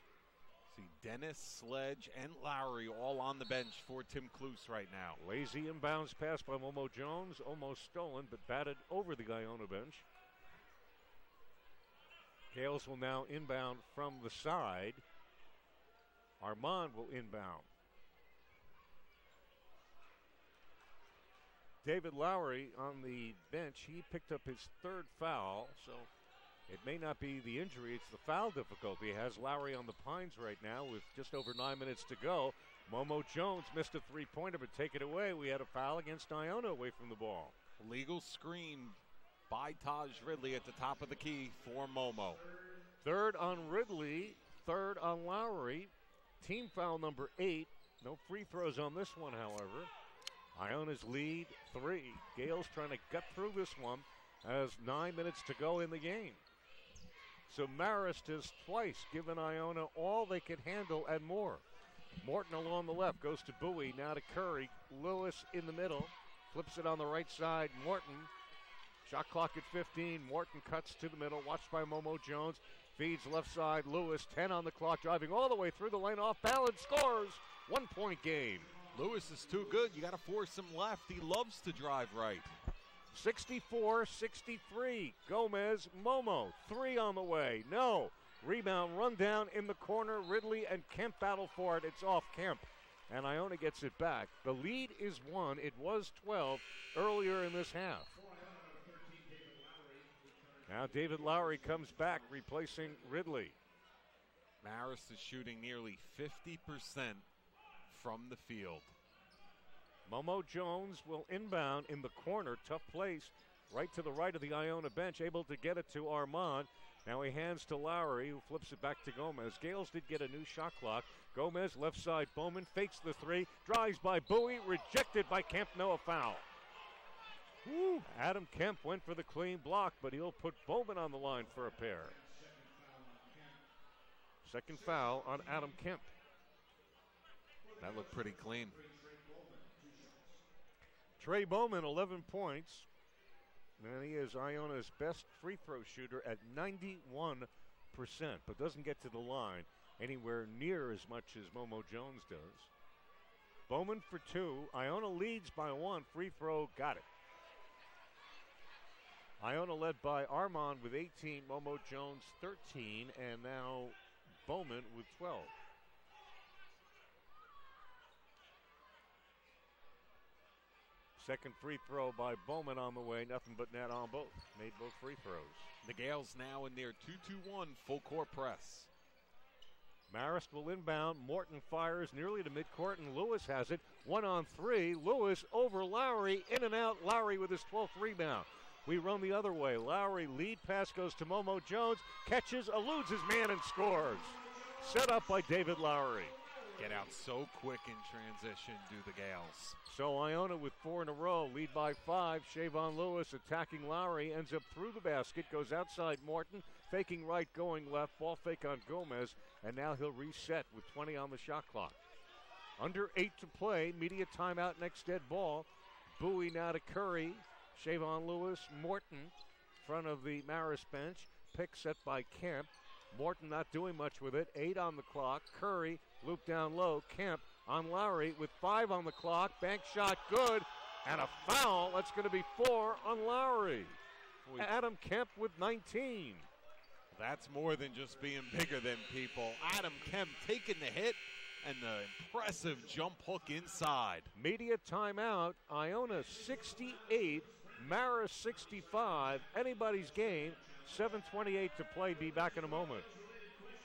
See Dennis, Sledge, and Lowry all on the bench for Tim Kluse right now. Lazy inbounds pass by Momo Jones, almost stolen, but batted over the Iona bench. Gales will now inbound from the side. Armand will inbound. David Lowry on the bench. He picked up his third foul, so it may not be the injury, it's the foul difficulty. He has Lowry on the pines right now with just over 9 minutes to go. Momo Jones missed a three-pointer, but take it away. We had a foul against Iona away from the ball. Legal screen by Taj Ridley at the top of the key for Momo. Third on Ridley, third on Lowry. Team foul number 8. No free throws on this one, however. Iona's lead 3. Gales trying to gut through this one as 9 minutes to go in the game. So Marist has twice given Iona all they could handle and more. Morton along the left goes to Bowie, now to Curry. Lewis in the middle, flips it on the right side. Morton, shot clock at 15. Morton cuts to the middle, watched by Momo Jones. Feeds left side, Lewis, 10 on the clock, driving all the way through the lane, off balance, scores. 1 point game. Lewis is too good. You got to force him left. He loves to drive right. 64-63. Gomez, Momo, 3 on the way. No. Rebound, run down in the corner. Ridley and Kemp battle for it. It's off Kemp. And Iona gets it back. The lead is 1. It was 12 earlier in this half. Now David Lowry comes back, replacing Ridley. Marist is shooting nearly 50% from the field. Momo Jones will inbound in the corner. Tough place right to the right of the Iona bench. Able to get it to Armand. Now he hands to Lowry, who flips it back to Gomez. Gales did get a new shot clock. Gomez, left side, Bowman fakes the 3. Drives by Bowie, rejected by Kemp. No, a foul. Woo. Adam Kemp went for the clean block, but he'll put Bowman on the line for a pair. Second foul on Adam Kemp. That looked pretty clean. Trey Bowman, 11 points. And he is Iona's best free throw shooter at 91%, but doesn't get to the line anywhere near as much as Momo Jones does. Bowman for 2. Iona leads by 1. Free throw, got it. Iona led by Armand with 18, Momo Jones 13, and now Bowman with 12. Second free throw by Bowman on the way. Nothing but net on both. Made both free throws. The Gales now in their 2-2-1 full court press. Marist will inbound. Morton fires nearly to midcourt, and Lewis has it. 1-on-3. Lewis over Lowry. In and out. Lowry with his 12th rebound. We run the other way. Lowry, lead pass goes to Momo Jones. Catches, eludes his man, and scores. Set up by David Lowry. Get out so quick in transition, do the Gales. So Iona with 4 in a row, lead by 5. Shavon Lewis attacking Lowry, ends up through the basket, goes outside Morton, faking right, going left, ball fake on Gomez, and now he'll reset with 20 on the shot clock. Under 8 to play, media timeout, next dead ball. Bowie now to Curry. Shavon Lewis, Morton, front of the Marist bench. Pick set by Kemp. Morton not doing much with it. 8 on the clock. Curry, loop down low. Kemp on Lowry with 5 on the clock. Bank shot good. And a foul. That's going to be 4 on Lowry. Adam Kemp with 19. That's more than just being bigger than people. Adam Kemp taking the hit and the impressive jump hook inside. Media timeout. Iona 68. Marist 65. Anybody's game. 7:28 to play. Be back in a moment.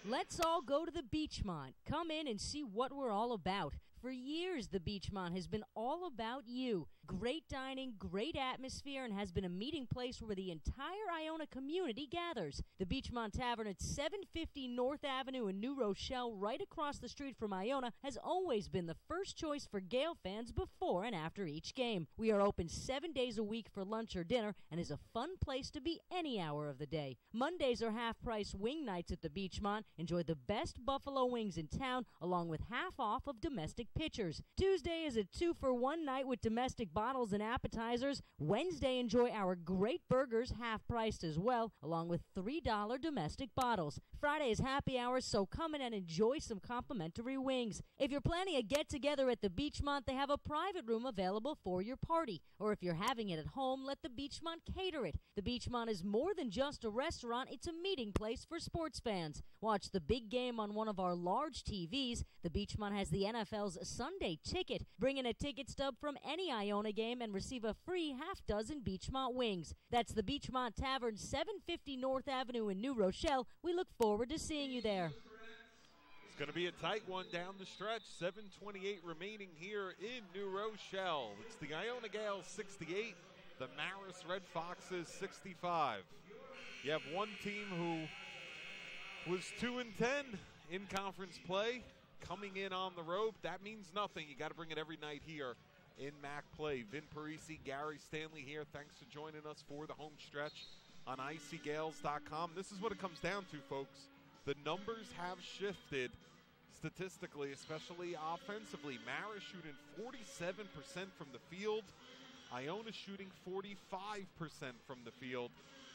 Let's all go to the Beachmont. Come in and see what we're all about. For years, the Beachmont has been all about you. Great dining, great atmosphere, and has been a meeting place where the entire Iona community gathers. The Beachmont Tavern at 750 North Avenue in New Rochelle, right across the street from Iona, has always been the first choice for Gale fans before and after each game. We are open 7 days a week for lunch or dinner and is a fun place to be any hour of the day. Mondays are half-price wing nights at the Beachmont. Enjoy the best buffalo wings in town, along with half off of domestic pitchers. Tuesday is a 2-for-1 night with domestic bottles and appetizers. Wednesday, enjoy our great burgers, half-priced as well, along with $3 domestic bottles. Friday is happy hour, so come in and enjoy some complimentary wings. If you're planning a get-together at the Beachmont, they have a private room available for your party. Or if you're having it at home, let the Beachmont cater it. The Beachmont is more than just a restaurant, it's a meeting place for sports fans. Watch the big game on one of our large TVs. The Beachmont has the NFL's Sunday Ticket. Bring in a ticket stub from any Iona game and receive a free half-dozen Beachmont wings. That's the Beachmont Tavern, 750 North Avenue in New Rochelle. We look forward to seeing you there. It's going to be a tight one down the stretch. 7:28 remaining here in New Rochelle. It's the Iona Gales 68, the Marist Red Foxes 65. You have one team who was 2-10 in conference play coming in on the road. That means nothing. You got to bring it every night here in MAC play. Vin Parisi, Gary Stanley here. Thanks for joining us for the home stretch on icgales.com. This is what it comes down to, folks. The numbers have shifted statistically, especially offensively. Marist shooting 47% from the field. Iona shooting 45% from the field.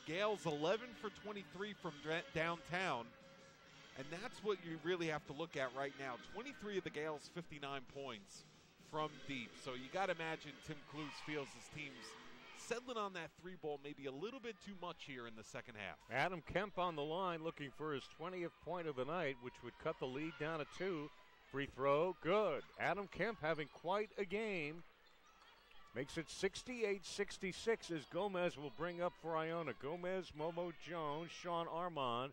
Gales 11 for 23 from downtown. And that's what you really have to look at right now. 23 of the Gales' 59 points from deep. So you got to imagine Tim Cluse feels his team's settling on that three ball maybe a little bit too much here in the second half. Adam Kemp on the line looking for his 20th point of the night, which would cut the lead down to 2. Free throw, good. Adam Kemp having quite a game. Makes it 68-66 as Gomez will bring up for Iona. Gomez, Momo Jones, Sean Armand,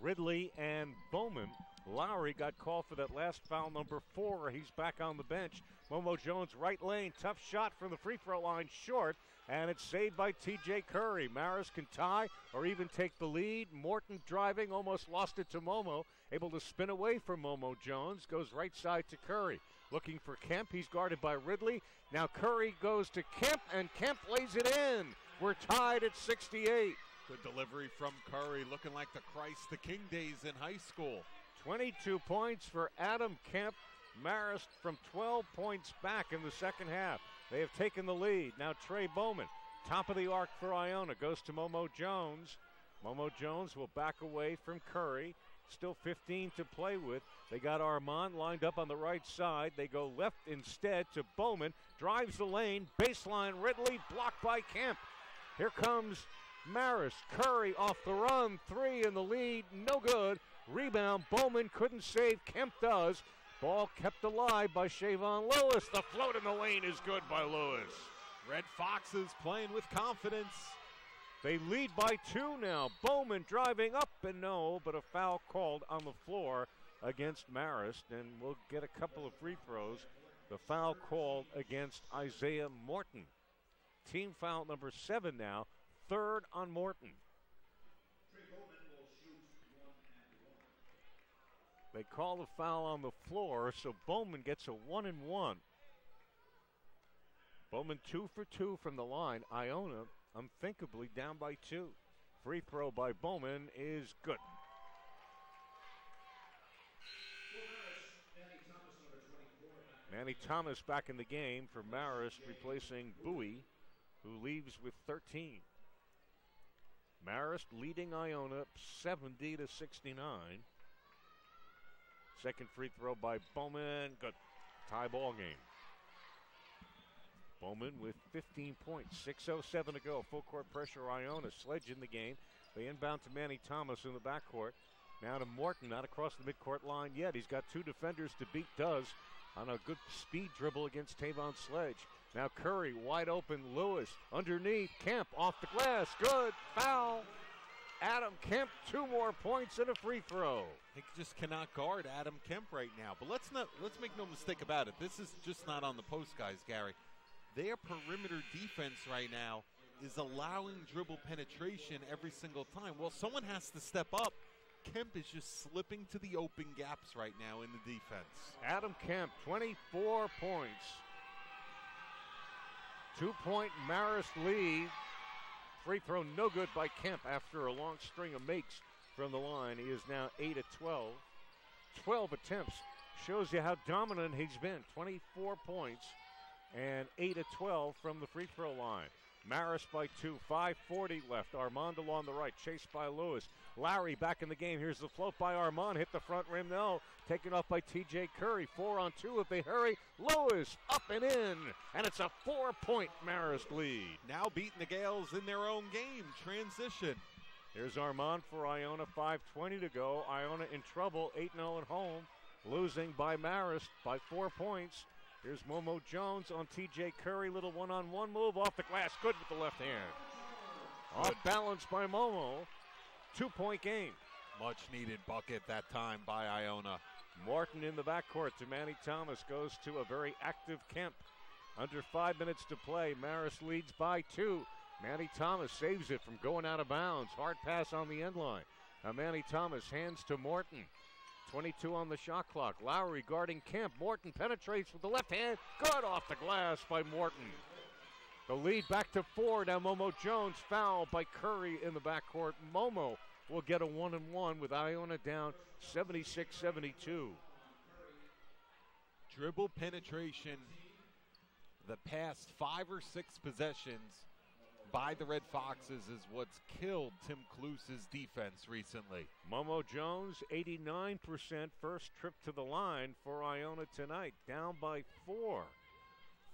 Ridley, and Bowman. Lowry got called for that last foul, number 4. He's back on the bench. Momo Jones, right lane, tough shot from the free throw line, short, and it's saved by T.J. Curry. Marist can tie or even take the lead. Morton driving, almost lost it to Momo, able to spin away from Momo Jones, goes right side to Curry. Looking for Kemp, he's guarded by Ridley. Now Curry goes to Kemp, and Kemp lays it in. We're tied at 68. Good delivery from Curry, looking like the Christ the King days in high school. 22 points for Adam Kemp. Marist from 12 points back in the second half. They have taken the lead. Now Trey Bowman, top of the arc for Iona, goes to Momo Jones. Momo Jones will back away from Curry. Still 15 to play with. They got Armand lined up on the right side. They go left instead to Bowman. Drives the lane. Baseline Ridley, blocked by Kemp. Here comes Marist. Curry off the run. 3 in the lead. No good. Rebound. Bowman couldn't save. Kemp does. Ball kept alive by Shavon Lewis. The float in the lane is good by Lewis. Red Foxes playing with confidence. They lead by 2 now. Bowman driving up and no, but a foul called on the floor against Marist, and we'll get a couple of free throws. The foul called against Isaiah Morton. Team foul number 7 now, 3rd on Morton. They call the foul on the floor, so Bowman gets a 1-and-1. Bowman 2 for 2 from the line. Iona unthinkably down by 2. Free throw by Bowman is good. Manny Thomas back in the game for Marist, replacing Bowie, who leaves with 13. Marist leading Iona 70-69. Second free throw by Bowman, good. Tie ball game. Bowman with 15 points, 6:07 to go. Full court pressure, Iona. Sledge in the game. They inbound to Manny Thomas in the backcourt. Now to Morton, not across the midcourt line yet. He's got 2 defenders to beat, does, on a good speed dribble against Tavon Sledge. Now Curry, wide open, Lewis, underneath, Kemp, off the glass, good, foul. Adam Kemp, 2 more points and a free throw. He just cannot guard Adam Kemp right now. But let's make no mistake about it. This is just not on the post, guys, Gary. Their perimeter defense right now is allowing dribble penetration every single time. Well, someone has to step up. Kemp is just slipping to the open gaps right now in the defense. Adam Kemp, 24 points. 2-point Marist lead. Free throw no good by Kemp after a long string of makes from the line. He is now 8 of 12. 12 attempts. Shows you how dominant he's been. 24 points and 8 of 12 from the free throw line. Marist by 2, 5:40 left. Armand along the right, chased by Lewis. Lowry back in the game. Here's the float by Armand. Hit the front rim, no. Taken off by T.J. Curry. 4-on-2 if they hurry. Lewis up and in. And it's a 4-point Marist lead. Now beating the Gales in their own game. Transition. Here's Armand for Iona. 5:20 to go. Iona in trouble. 8-0 at home. Losing by Marist by 4 points. Here's Momo Jones on T.J. Curry. Little one-on-one move off the glass. Good with the left hand. Off balance by Momo. 2-point game. Much needed bucket that time by Iona. Morton in the backcourt to Manny Thomas. Goes to a very active Kemp. Under 5 minutes to play. Marist leads by 2. Manny Thomas saves it from going out of bounds. Hard pass on the end line. Now Manny Thomas hands to Morton. 22 on the shot clock. Lowry guarding Kemp. Morton penetrates with the left hand. Good off the glass by Morton. The lead back to 4. Now Momo Jones fouled by Curry in the backcourt. Momo will get a 1-and-1 with Iona down 76-72. Dribble penetration the past 5 or 6 possessions by the Red Foxes is what's killed Tim Kluse's defense recently. Momo Jones, 89% first trip to the line for Iona tonight. Down by 4.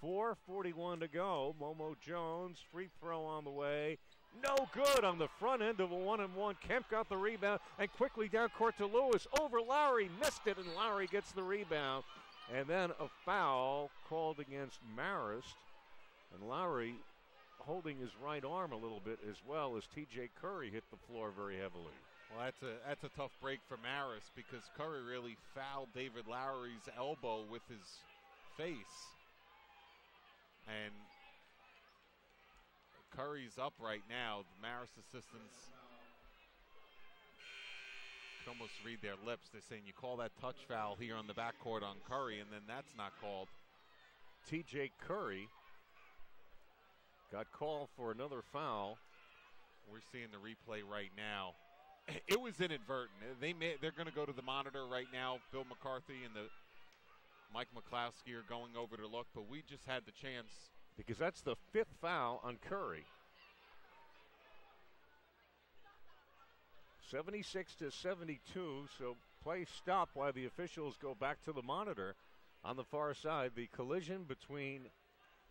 4:41 to go. Momo Jones, free throw on the way. No good on the front end of a 1-and-1. Kemp got the rebound and quickly down court to Lewis. Over Lowry, missed it, and Lowry gets the rebound. And then a foul called against Marist. And Lowry holding his right arm a little bit as well as T.J. Curry hit the floor very heavily. Well, that's a tough break for Marist because Curry really fouled David Lowry's elbow with his face. And Curry's up right now. The Marist assistants can almost read their lips. They're saying you call that touch foul here on the backcourt on Curry, and then that's not called. T.J. Curry got called for another foul. We're seeing the replay right now. It was inadvertent. They're going to go to the monitor right now. Bill McCarthy and the Mike McCloskey are going over to look, but we just had the chance. Because that's the 5th foul on Curry. 76-72, so play stopped while the officials go back to the monitor. On the far side, the collision between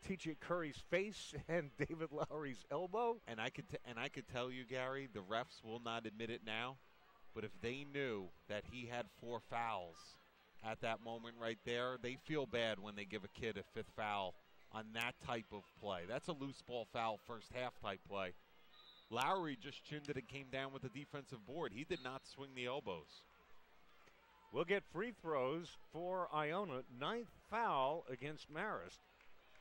T.J. Curry's face and David Lowry's elbow. And I could tell you, Gary, the refs will not admit it now, but if they knew that he had 4 fouls at that moment right there, they feel bad when they give a kid a 5th foul on that type of play. That's a loose ball foul, first half type play. Lowry just chinned it and came down with the defensive board. He did not swing the elbows. We'll get free throws for Iona. 9th foul against Marist.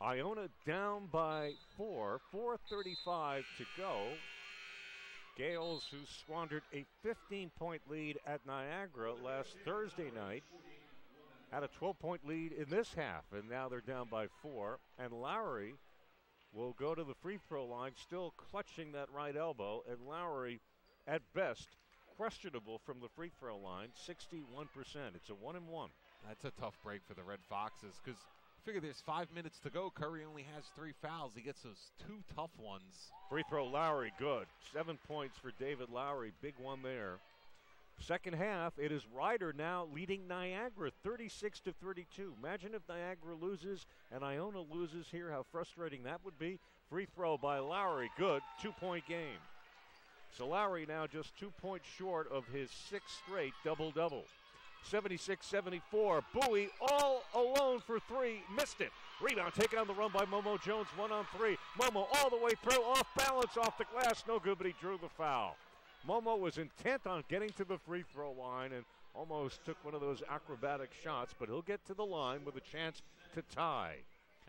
Iona down by 4, 4:35 to go. Gales, who squandered a 15-point lead at Niagara last Thursday night, had a 12-point lead in this half, and now they're down by 4. And Lowry will go to the free throw line, still clutching that right elbow. And Lowry, at best, questionable from the free throw line, 61%. It's a 1-and-1. That's a tough break for the Red Foxes because figure there's 5 minutes to go. Curry only has 3 fouls. He gets those 2 tough ones. Free throw, Lowry, good. 7 points for David Lowry. Big one there. Second half, it is Ryder now leading Niagara 36-32. Imagine if Niagara loses and Iona loses here, how frustrating that would be. Free throw by Lowry, good. 2-point game. So Lowry now just 2 points short of his 6th straight double-double. 76-74. Bowie all alone for 3. Missed it. Rebound taken on the run by Momo Jones. 1-on-3. Momo all the way through. Off balance off the glass. No good, but he drew the foul. Momo was intent on getting to the free throw line and almost took one of those acrobatic shots, but he'll get to the line with a chance to tie.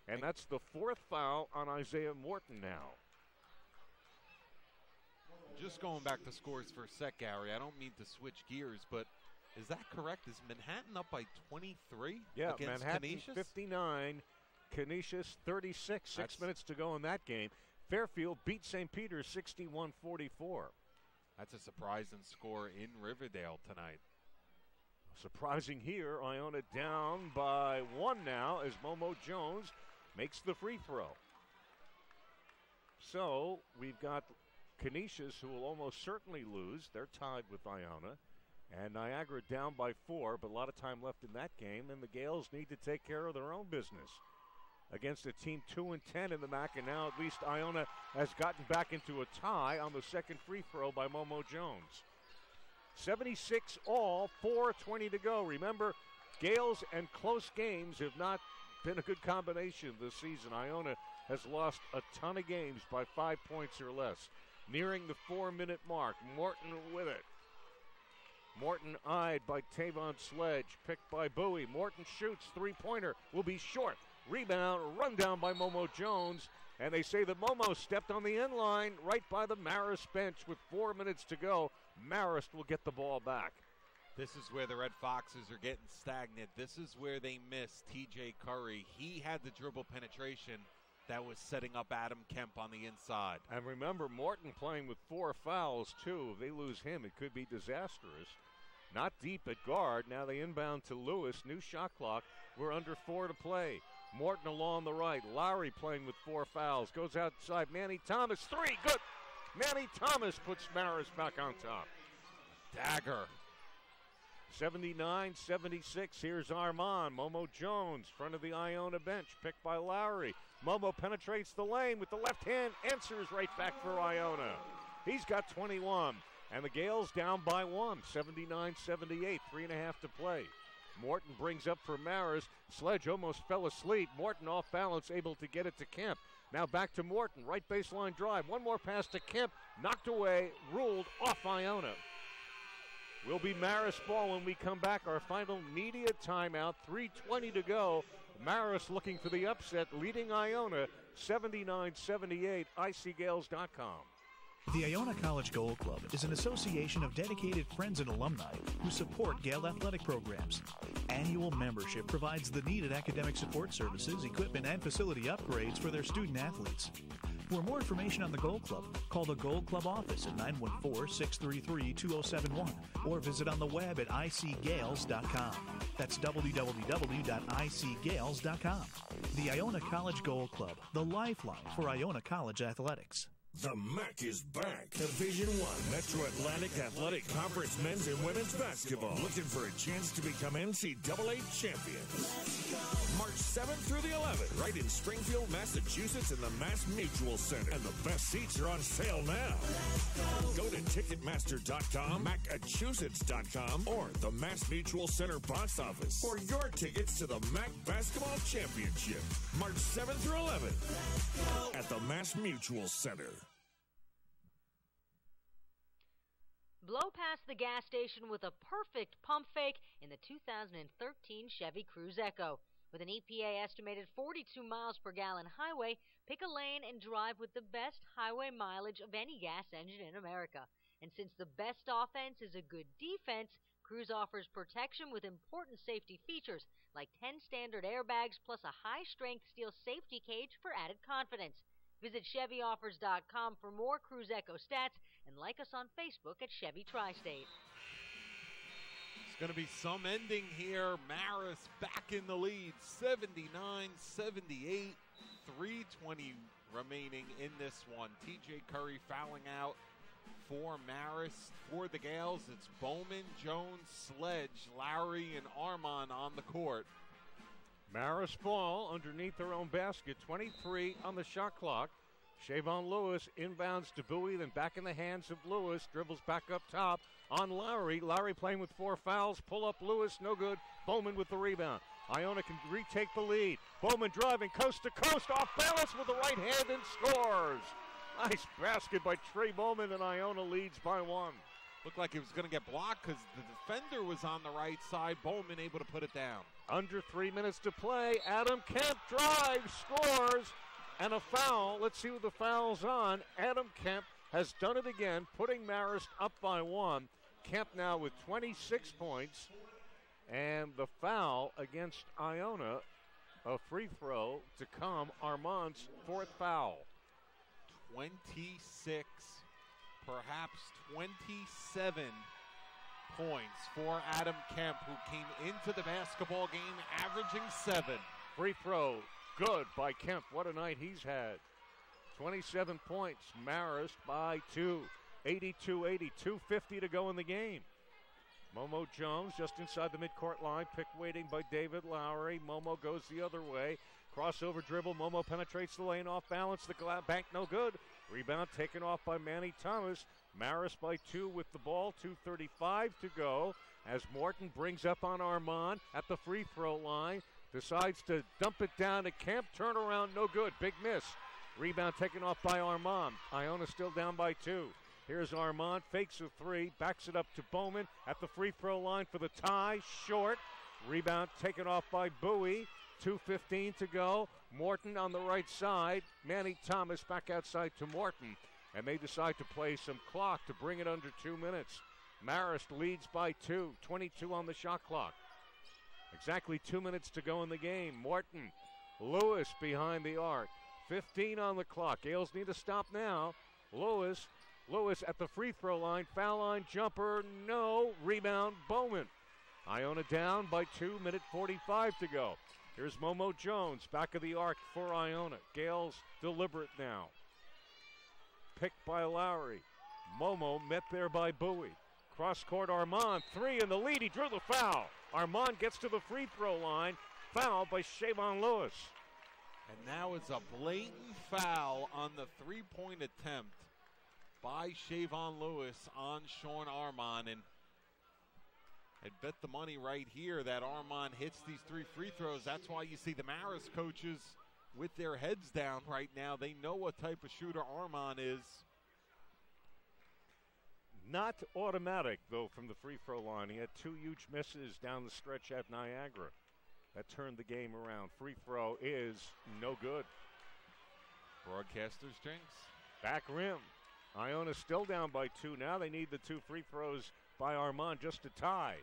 And that's the 4th foul on Isaiah Morton now. Just going back to scores for a sec, Gary, I don't mean to switch gears, but is that correct? Is Manhattan up by 23 yeah, against Manhattan Canisius? 59, Canisius 36. 6 minutes to go in that game. Fairfield beat St. Peter's 61-44. That's a surprising score in Riverdale tonight. Surprising here, Iona down by 1 now as Momo Jones makes the free throw. So we've got Canisius, who will almost certainly lose. They're tied with Iona. And Niagara down by 4, but a lot of time left in that game, and the Gales need to take care of their own business against a team 2-10 in the MAC, and now at least Iona has gotten back into a tie on the second free throw by Momo Jones. 76 all, 4:20 to go. Remember, Gales and close games have not been a good combination this season. Iona has lost a ton of games by 5 points or less. Nearing the 4-minute mark, Morton with it. Morton eyed by Tavon Sledge, picked by Bowie. Morton shoots, three-pointer, will be short. Rebound, run down by Momo Jones, and they say that Momo stepped on the end line right by the Marist bench with 4 minutes to go. Marist will get the ball back. This is where the Red Foxes are getting stagnant. This is where they miss T.J. Curry. He had the dribble penetration that was setting up Adam Kemp on the inside. And remember, Morton playing with 4 fouls, too. If they lose him, it could be disastrous. Not deep at guard. Now they inbound to Lewis. New shot clock. We're under 4 to play. Morton along the right. Lowry playing with 4 fouls. Goes outside. Manny Thomas. 3. Good. Manny Thomas puts Marist back on top. Dagger. 79-76. Here's Armand. Momo Jones, front of the Iona bench, picked by Lowry. Momo penetrates the lane with the left hand. Answers right back for Iona. He's got 21. And the Gales down by 1, 79-78, 3.5 to play. Morton brings up for Marist. Sledge almost fell asleep. Morton off balance, able to get it to Kemp. Now back to Morton, right baseline drive. One more pass to Kemp, knocked away, ruled off Iona. Will be Marist ball when we come back. Our final media timeout, 3:20 to go. Marist looking for the upset, leading Iona 79-78, icgales.com. The Iona College Gold Club is an association of dedicated friends and alumni who support Gale athletic programs. Annual membership provides the needed academic support services, equipment, and facility upgrades for their student athletes. For more information on the Gold Club, call the Gold Club office at 914-633-2071 or visit on the web at icgales.com. That's www.icgales.com. The Iona College Gold Club, the lifeline for Iona College athletics. The MAC is back. Division I Metro Atlantic Athletic Conference men's and women's basketball. Looking for a chance to become NCAA champions. March 7th through the 11th, right in Springfield, Massachusetts in the Mass Mutual Center. And the best seats are on sale now. Go to Ticketmaster.com, Massachusetts.com, or the Mass Mutual Center box office for your tickets to the MAC Basketball Championship. March 7th through 11th at the Mass Mutual Center. Blow past the gas station with a perfect pump fake in the 2013 Chevy Cruze Echo. With an EPA estimated 42 miles per gallon highway, pick a lane and drive with the best highway mileage of any gas engine in America. And since the best offense is a good defense, Cruze offers protection with important safety features like 10 standard airbags plus a high-strength steel safety cage for added confidence. Visit ChevyOffers.com for more Cruze Echo stats and like us on Facebook at Chevy Tri-State. It's going to be some ending here. Marist back in the lead, 79-78, 3:20 remaining in this one. T.J. Curry fouling out for Marist. For the Gales, it's Bowman, Jones, Sledge, Lowry, and Armand on the court. Marist ball underneath their own basket, 23 on the shot clock. Shavon Lewis inbounds to Bowie, then back in the hands of Lewis. Dribbles back up top on Lowry. Lowry playing with 4 fouls. Pull up Lewis, no good. Bowman with the rebound. Iona can retake the lead. Bowman driving coast to coast, off balance with the right hand and scores. Nice basket by Trey Bowman, and Iona leads by 1. Looked like it was going to get blocked because the defender was on the right side. Bowman able to put it down. Under 3 minutes to play. Adam Kemp drives, scores, and a foul. Let's see who the foul's on. Adam Kemp has done it again, putting Marist up by 1. Kemp now with 26 points. And the foul against Iona, a free throw to come, Armand's 4th foul. 26, perhaps 27 points for Adam Kemp, who came into the basketball game averaging 7. Free throw, good by Kemp. What a night he's had. 27 points. Marist by 2. 82-80, 2:50 to go in the game. Momo Jones just inside the midcourt line. Pick waiting by David Lowry. Momo goes the other way. Crossover dribble. Momo penetrates the lane off balance. The bank no good. Rebound taken off by Manny Thomas. Marist by 2 with the ball. 2:35 to go as Morton brings up on Armand at the free throw line. Decides to dump it down to Kemp. Turnaround no good. Big miss. Rebound taken off by Armand. Iona still down by 2. Here's Armand, fakes a 3, backs it up to Bowman at the free throw line for the tie, short. Rebound taken off by Bowie, 2:15 to go. Morton on the right side, Manny Thomas back outside to Morton, and they decide to play some clock to bring it under 2 minutes. Marist leads by 2, 22 on the shot clock. Exactly 2 minutes to go in the game. Morton, Lewis behind the arc, 15 on the clock. Gales need to stop now. Lewis at the free throw line, foul line jumper, no, rebound Bowman. Iona down by 2, minute 45 to go. Here's Momo Jones, back of the arc for Iona. Gales deliberate now. Picked by Lowry. Momo met there by Bowie. Cross court Armand, 3 in the lead, he drew the foul. Armand gets to the free throw line, foul by Shavon Lewis. And now it's a blatant foul on the three-point attempt by Shavon Lewis on Sean Armand, and I'd bet the money right here that Armand hits these 3 free throws. That's why you see the Marist coaches with their heads down right now. They know what type of shooter Armand is. Not automatic, though, from the free throw line. He had 2 huge misses down the stretch at Niagara. That turned the game around. Free throw is no good. Broadcaster's jinx. Back rim. Iona still down by 2 now. They need the 2 free throws by Armand just to tie.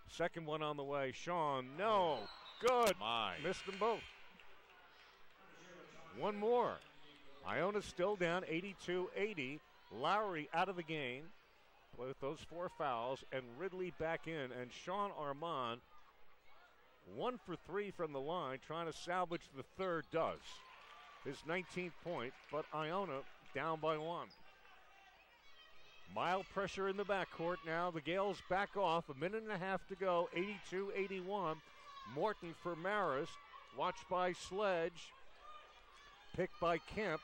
Second one on the way. Sean, no. Good. Missed them both. One more. Iona still down 82-80. Lowry out of the game with those 4 fouls, and Ridley back in. And Sean Armand, 1 for 3 from the line, trying to salvage the third, does. His 19th point, but Iona down by 1. Mild pressure in the backcourt now. The Gales back off. 1.5 minutes to go. 82-81. Morton for Marist. Watched by Sledge. Picked by Kemp.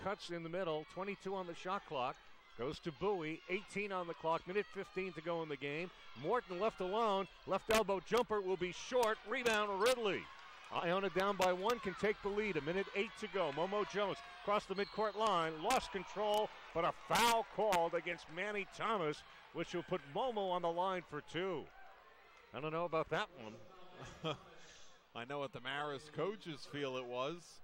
Cuts in the middle. 22 on the shot clock. Goes to Bowie. 18 on the clock. Minute 15 to go in the game. Morton left alone. Left elbow jumper will be short. Rebound Ridley. Iona down by 1, can take the lead. 1:08 to go. Momo Jones across the midcourt line. Lost control, but a foul called against Manny Thomas, which will put Momo on the line for 2. I don't know about that one. I know what the Marist coaches feel it was.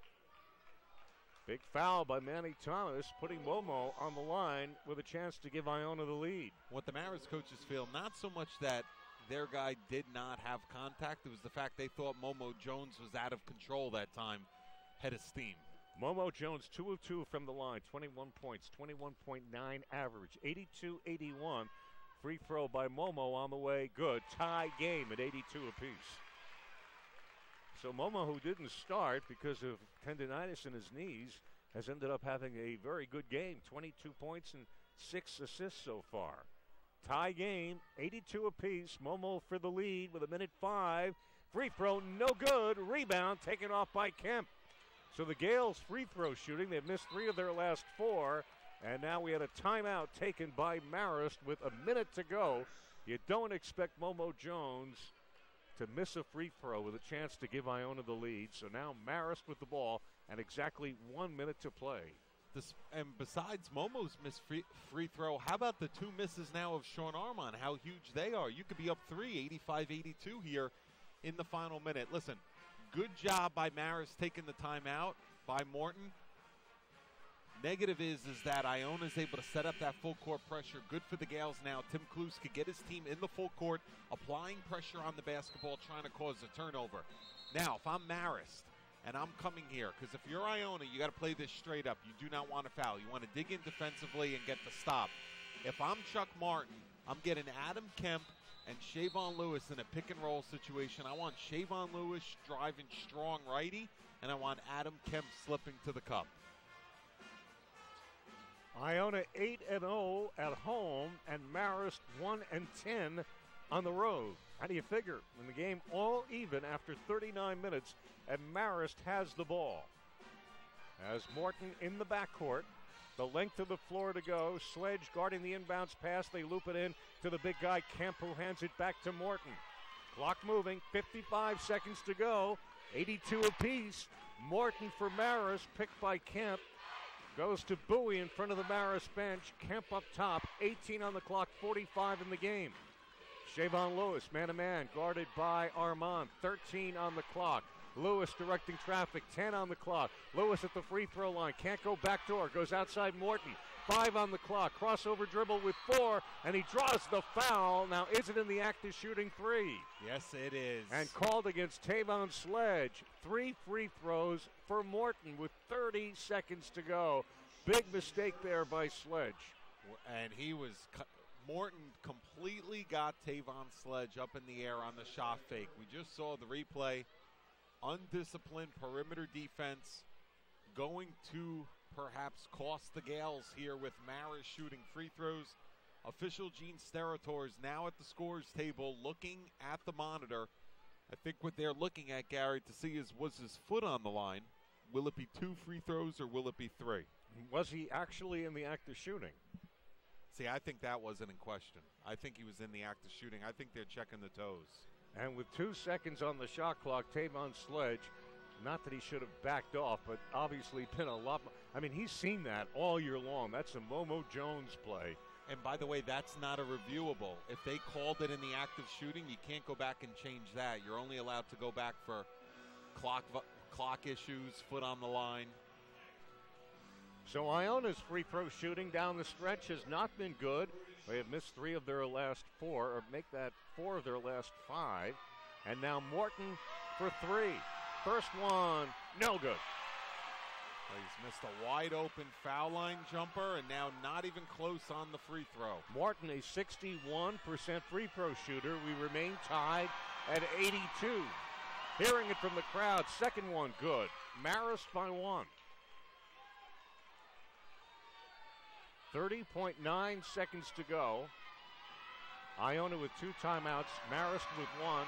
Big foul by Manny Thomas, putting Momo on the line with a chance to give Iona the lead. What the Marist coaches feel, not so much that their guy did not have contact. It was the fact they thought Momo Jones was out of control that time, head of steam. Momo Jones, 2 of 2 from the line, 21 points, 21.9 average, 82-81. Free throw by Momo on the way, good. Tie game at 82 apiece. So Momo, who didn't start because of tendinitis in his knees, has ended up having a very good game, 22 points and 6 assists so far. Tie game, 82 apiece. Momo for the lead with 1:05. Free throw, no good. Rebound taken off by Kemp. So the Gales free throw shooting, they've missed 3 of their last 4. And now we had a timeout taken by Marist with 1 minute to go. You don't expect Momo Jones to miss a free throw with a chance to give Iona the lead. So now Marist with the ball and exactly 1 minute to play. And besides Momo's missed free throw, how about the 2 misses now of Sean Armand? How huge they are. You could be up 3, 85-82 here in the final minute. Listen, good job by Marist taking the timeout by Morton. Negative is that Iona's able to set up that full court pressure. Good for the Gales now. Tim Kluse could get his team in the full court, applying pressure on the basketball, trying to cause a turnover. Now, if I'm Marist, and I'm coming here, because if you're Iona, you got to play this straight up. You do not want to foul. You want to dig in defensively and get the stop. If I'm Chuck Martin, I'm getting Adam Kemp and Shavon Lewis in a pick-and-roll situation. I want Shavon Lewis driving strong righty, and I want Adam Kemp slipping to the cup. Iona 8-0 at home, and Marist 1-10 on the road. How do you figure? In the game all even after 39 minutes, and Marist has the ball. As Morton in the backcourt, the length of the floor to go. Sledge guarding the inbounds pass. They loop it in to the big guy, Kemp, who hands it back to Morton. Clock moving, 55 seconds to go. 82 apiece. Morton for Marist, picked by Kemp. Goes to Bowie in front of the Marist bench. Kemp up top, 18 on the clock, 45 in the game. Shavon Lewis, man-to-man, guarded by Armand, 13 on the clock. Lewis directing traffic, 10 on the clock. Lewis at the free throw line, can't go backdoor, goes outside Morton. 5 on the clock, crossover dribble with 4, and he draws the foul. Now, is it in the act of shooting 3? Yes, it is. And called against Tavon Sledge. 3 free throws for Morton with 30 seconds to go. Big mistake there by Sledge. And Morton completely got Tavon Sledge up in the air on the shot fake. We just saw the replay. Undisciplined perimeter defense going to perhaps cost the Gales here with Marist shooting free throws. Official Gene Steratore is now at the scores table looking at the monitor. I think what they're looking at, Gary, to see is, was his foot on the line? Will it be 2 free throws or will it be 3? Was he actually in the act of shooting? See, I think that wasn't in question. I think he was in the act of shooting. I think they're checking the toes. And with 2 seconds on the shot clock, Tavon Sledge, not that he should have backed off, but obviously been a lot. I mean, he's seen that all year long. That's a Momo Jones play. And by the way, that's not a reviewable. If they called it in the act of shooting, you can't go back and change that. You're only allowed to go back for clock issues, foot on the line. So Iona's free throw shooting down the stretch has not been good. They have missed 3 of their last 4, or make that 4 of their last 5. And now Morton for 3. First one, no good. He's missed a wide open foul line jumper, and now not even close on the free throw. Morton, a 61% free throw shooter. We remain tied at 82. Hearing it from the crowd, second one good. Marist by 1. 30.9 seconds to go. Iona with 2 timeouts. Marist with 1.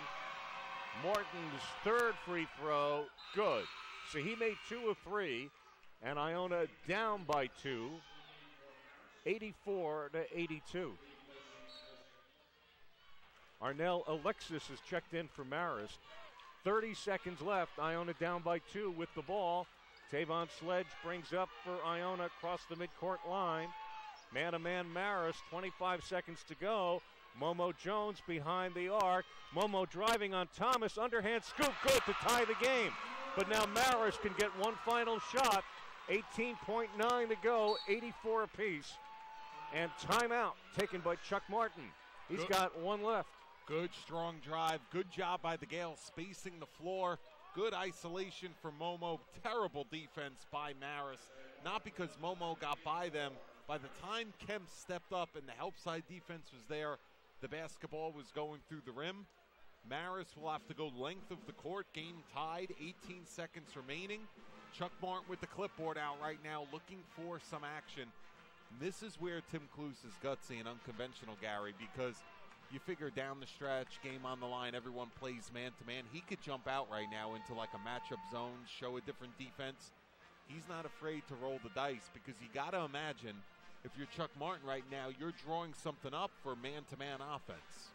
Morton's third free throw, good. So he made 2 of 3, and Iona down by 2, 84-82. Arnell Alexis is checked in for Marist. 30 seconds left. Iona down by 2 with the ball. Tavon Sledge brings up for Iona across the midcourt line. Man-to-man Marist, 25 seconds to go. Momo Jones behind the arc. Momo driving on Thomas. Underhand scoop, good to tie the game. But now Marist can get one final shot. 18.9 to go, 84 apiece. And timeout taken by Chuck Martin. He's got 1 left. Good strong drive. Good job by the Gales spacing the floor. Good isolation for Momo. Terrible defense by Marist. Not because Momo got by them. By the time Kemp stepped up and the help side defense was there, the basketball was going through the rim. Marist will have to go length of the court. Game tied, 18 seconds remaining. Chuck Martin with the clipboard out right now looking for some action. And this is where Tim Cluse is gutsy and unconventional, Gary, because you figure down the stretch, game on the line, everyone plays man-to-man. He could jump out right now into like a matchup zone, show a different defense. He's not afraid to roll the dice because you got to imagine if you're Chuck Martin right now, you're drawing something up for man-to-man offense.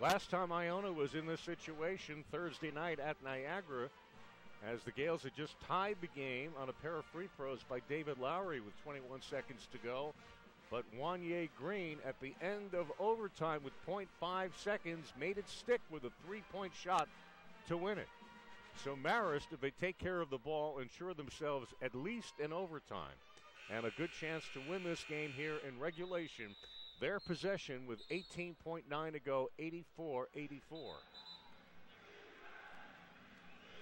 Last time Iona was in this situation, Thursday night at Niagara, as the Gales had just tied the game on a pair of free throws by David Lowry with 21 seconds to go. But Wanye Green at the end of overtime with 0.5 seconds made it stick with a 3-point shot to win it. So Marist, if they take care of the ball, ensure themselves at least in overtime and a good chance to win this game here in regulation. Their possession with 18.9 to go, 84-84.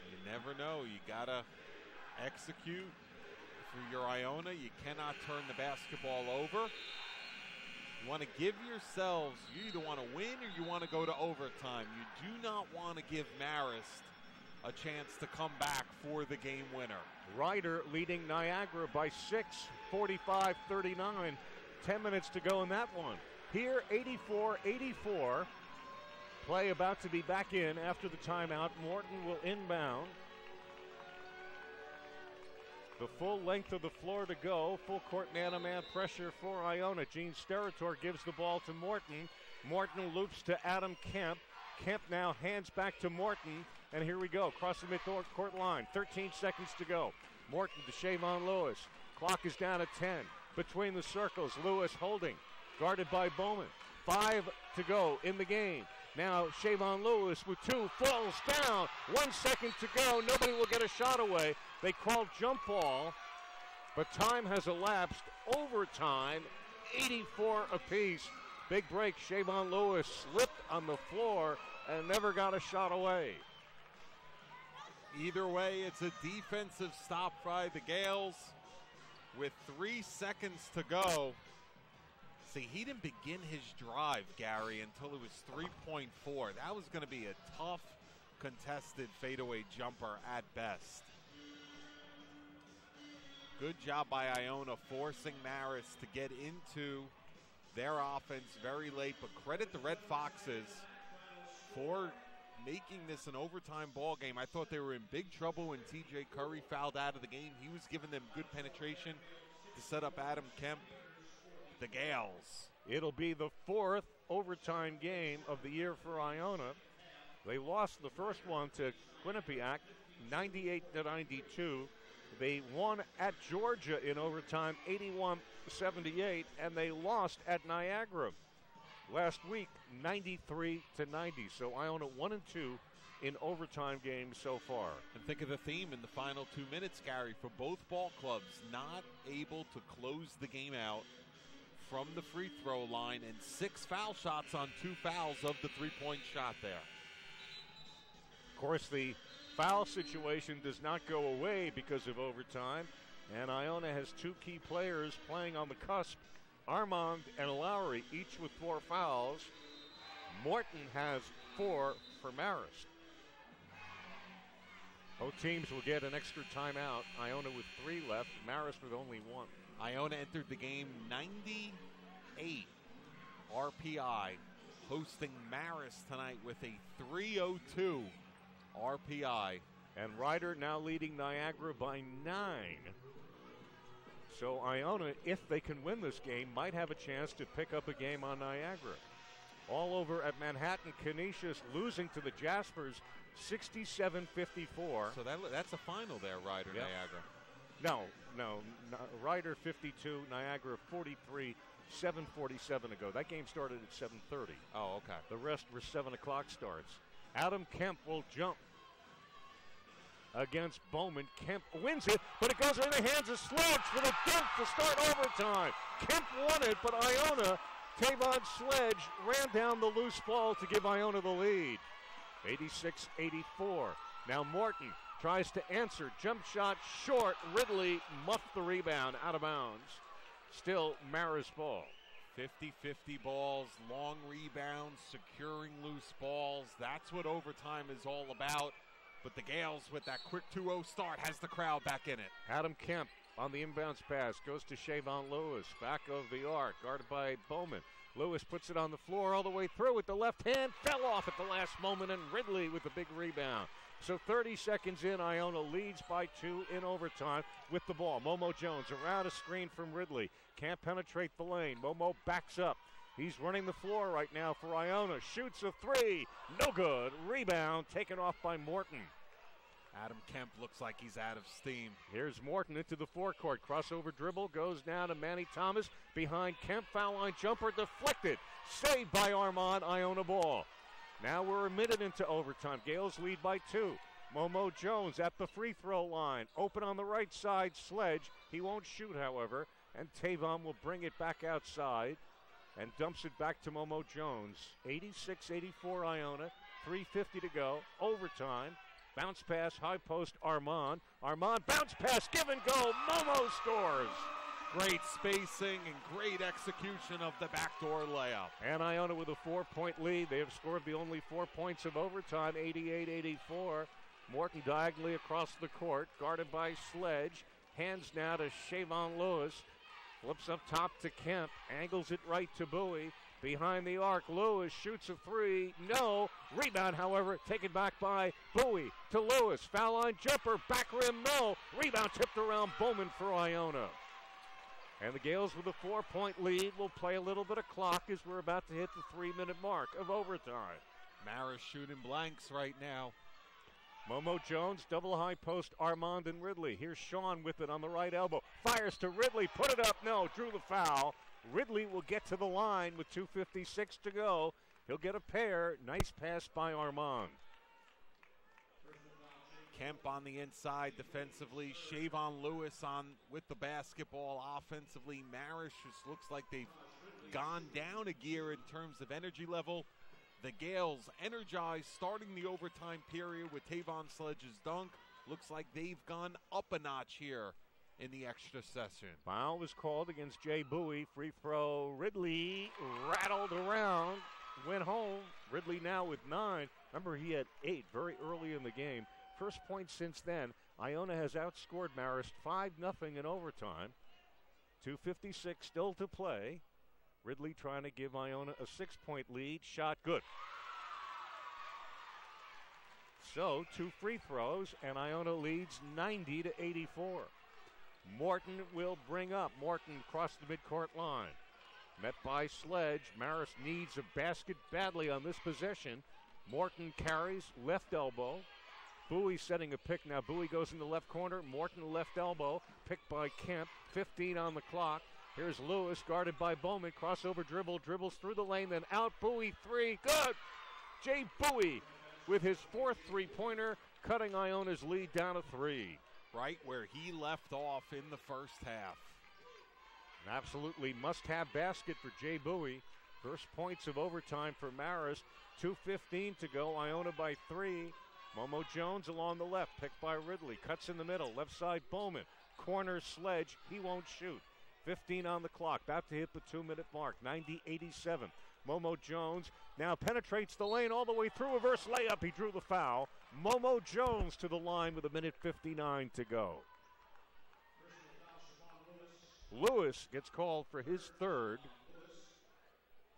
You never know. You got to execute for your Iona. You cannot turn the basketball over. You want to give yourselves, you either want to win or you want to go to overtime. You do not want to give Marist a chance to come back for the game winner. Ryder leading Niagara by 6, 45-39. 10 minutes to go in that one. Here, 84-84. Play about to be back in after the timeout. Morton will inbound. The full length of the floor to go. Full court man-to-man pressure for Iona. Gene Steratore gives the ball to Morton. Morton loops to Adam Kemp. Kemp now hands back to Morton. And here we go. Across the mid-court line. 13 seconds to go. Morton to Shavon Lewis. Clock is down at 10. Between the circles, Lewis holding. Guarded by Bowman. 5 to go in the game. Now Shavon Lewis with 2, falls down. 1 second to go. Nobody will get a shot away. They called jump ball, but time has elapsed. Overtime, 84 apiece. Big break. Shavon Lewis slipped on the floor and never got a shot away. Either way, it's a defensive stop by the Gales with 3 seconds to go. See, he didn't begin his drive, Gary, until it was 3.4. That was going to be a tough, contested fadeaway jumper at best. Good job by Iona forcing Marist to get into their offense very late, but credit the Red Foxes for making this an overtime ball game. I thought they were in big trouble when TJ Curry fouled out of the game. He was giving them good penetration to set up Adam Kemp. The Gales. It'll be the 4th overtime game of the year for Iona. They lost the first one to Quinnipiac, 98-92. They won at Georgia in overtime, 81-78, and they lost at Niagara last week, 93-90. So Iona 1-2 in overtime games so far. And think of the theme in the final 2 minutes, Gary, for both ball clubs, not able to close the game out from the free throw line, and 6 foul shots on 2 fouls of the three-point shot there. Of course, the foul situation does not go away because of overtime, and Iona has 2 key players playing on the cusp, Armand and Lowry, each with 4 fouls. Morton has 4 for Marist. Both teams will get an extra timeout. Iona with 3 left, Marist with only 1. Iona entered the game 98 RPI, hosting Marist tonight with a 302 RPI. And Ryder now leading Niagara by 9. So Iona, if they can win this game, might have a chance to pick up a game on Niagara. All over at Manhattan, Canisius losing to the Jaspers 67-54. So that's a final there, Ryder, yep. Niagara. No, Ryder 52, Niagara 43, 7:47 ago. That game started at 7:30. Oh, okay. The rest were 7 o'clock starts. Adam Kemp will jump against Bowman. Kemp wins it, but it goes in the hands of Sledge for the dunk to start overtime. Kemp won it, but Iona, Tavon Sledge ran down the loose ball to give Iona the lead. 86-84. Now Morton tries to answer. Jump shot short. Ridley muffed the rebound out of bounds. Still Marist ball. 50-50 balls, long rebounds, securing loose balls. That's what overtime is all about. But the Gales, with that quick 2-0 start, has the crowd back in it. Adam Kemp on the inbounds pass goes to Shavon Lewis. Back of the arc, guarded by Bowman. Lewis puts it on the floor all the way through with the left hand. Fell off at the last moment, and Ridley with the big rebound. So 30 seconds in, Iona leads by 2 in overtime with the ball. Momo Jones around a screen from Ridley. Can't penetrate the lane. Momo backs up. He's running the floor right now for Iona. Shoots a 3. No good. Rebound taken off by Morton. Adam Kemp looks like he's out of steam. Here's Morton into the forecourt. Crossover dribble goes down to Manny Thomas. Behind Kemp, foul line jumper deflected. Saved by Armand. Iona ball. Now we're a minute into overtime. Gales lead by 2. Momo Jones at the free throw line. Open on the right side. Sledge. He won't shoot, however. And Tavon will bring it back outside and dumps it back to Momo Jones. 86-84 Iona. 3:50 to go. Overtime. Bounce pass, high post, Armand. Armand, bounce pass, give and go. Momo scores. Great spacing and great execution of the backdoor layup. And Iona with a 4-point lead. They have scored the only 4 points of overtime, 88-84. Morton diagonally across the court, guarded by Sledge. Hands now to Shavon Lewis. Flips up top to Kemp. Angles it right to Bowie. Behind the arc, Lewis shoots a three. No. Rebound, however, taken back by Bowie to Lewis. Foul line jumper. Back rim, no. Rebound tipped around Bowman for Iona. And the Gales with a 4-point lead will play a little bit of clock as we're about to hit the 3-minute mark of overtime. Marist shooting blanks right now. Momo Jones, double high post, Armand and Ridley. Here's Sean with it on the right elbow. Fires to Ridley, put it up, no, drew the foul. Ridley will get to the line with 2:56 to go. He'll get a pair. Nice pass by Armand. Kemp on the inside defensively. Shavon Lewis on with the basketball offensively. Marist just looks like they've gone down a gear in terms of energy level. The Gales energized starting the overtime period with Tavon Sledge's dunk. Looks like they've gone up a notch here in the extra session. Foul was called against Jay Bowie. Free throw. Ridley rattled around, went home. Ridley now with 9. Remember, he had 8 very early in the game. First point since then. Iona has outscored Marist 5-0 in overtime. 2:56 still to play. Ridley trying to give Iona a 6-point lead. Shot good. So 2 free throws, and Iona leads 90-84. Morton will bring up. Morton across the midcourt line. Met by Sledge. Marist needs a basket badly on this possession. Morton carries, left elbow. Bowie setting a pick now. Bowie goes in the left corner. Morton left elbow. Picked by Kemp. 15 on the clock. Here's Lewis guarded by Bowman. Crossover dribble. Dribbles through the lane. Then out. Bowie 3. Good. Jay Bowie with his 4th three-pointer. Cutting Iona's lead down to 3. Right where he left off in the first half. An absolutely must-have basket for Jay Bowie. First points of overtime for Marist. 2:15 to go. Iona by 3. Momo Jones along the left, picked by Ridley. Cuts in the middle, left side Bowman. Corner Sledge, he won't shoot. 15 on the clock, about to hit the 2-minute mark. 90-87. Momo Jones now penetrates the lane all the way through. Reverse layup, he drew the foul. Momo Jones to the line with 1:59 to go. Lewis gets called for his 3rd.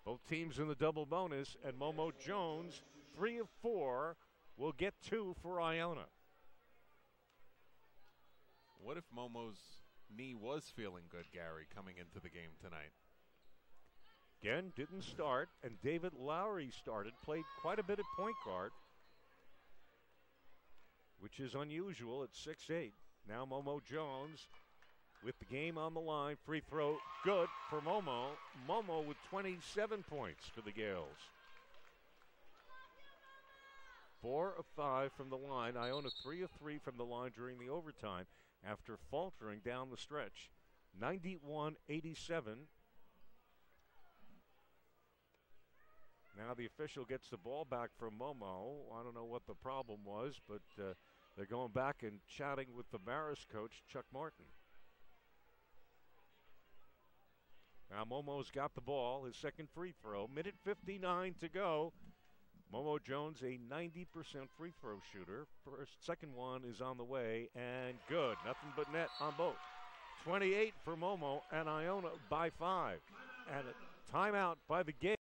Both teams in the double bonus, and Momo Jones, 3 of 4, will get 2 for Iona. What if Momo's knee was feeling good, Gary, coming into the game tonight? Again, didn't start, and David Lowry started, played quite a bit at point guard, which is unusual at 6'8". Now Momo Jones with the game on the line. Free throw good for Momo. Momo with 27 points for the Gales. 4 of 5 from the line. Iona 3 of 3 from the line during the overtime after faltering down the stretch. 91-87. Now the official gets the ball back from Momo. I don't know what the problem was, but they're going back and chatting with the Marist coach, Chuck Martin. Now Momo's got the ball, his 2nd free throw. 1:59 to go. Momo Jones, a 90% free throw shooter. Second one is on the way, and good. Nothing but net on both. 28 for Momo, and Iona by 5. And a timeout by the Gales.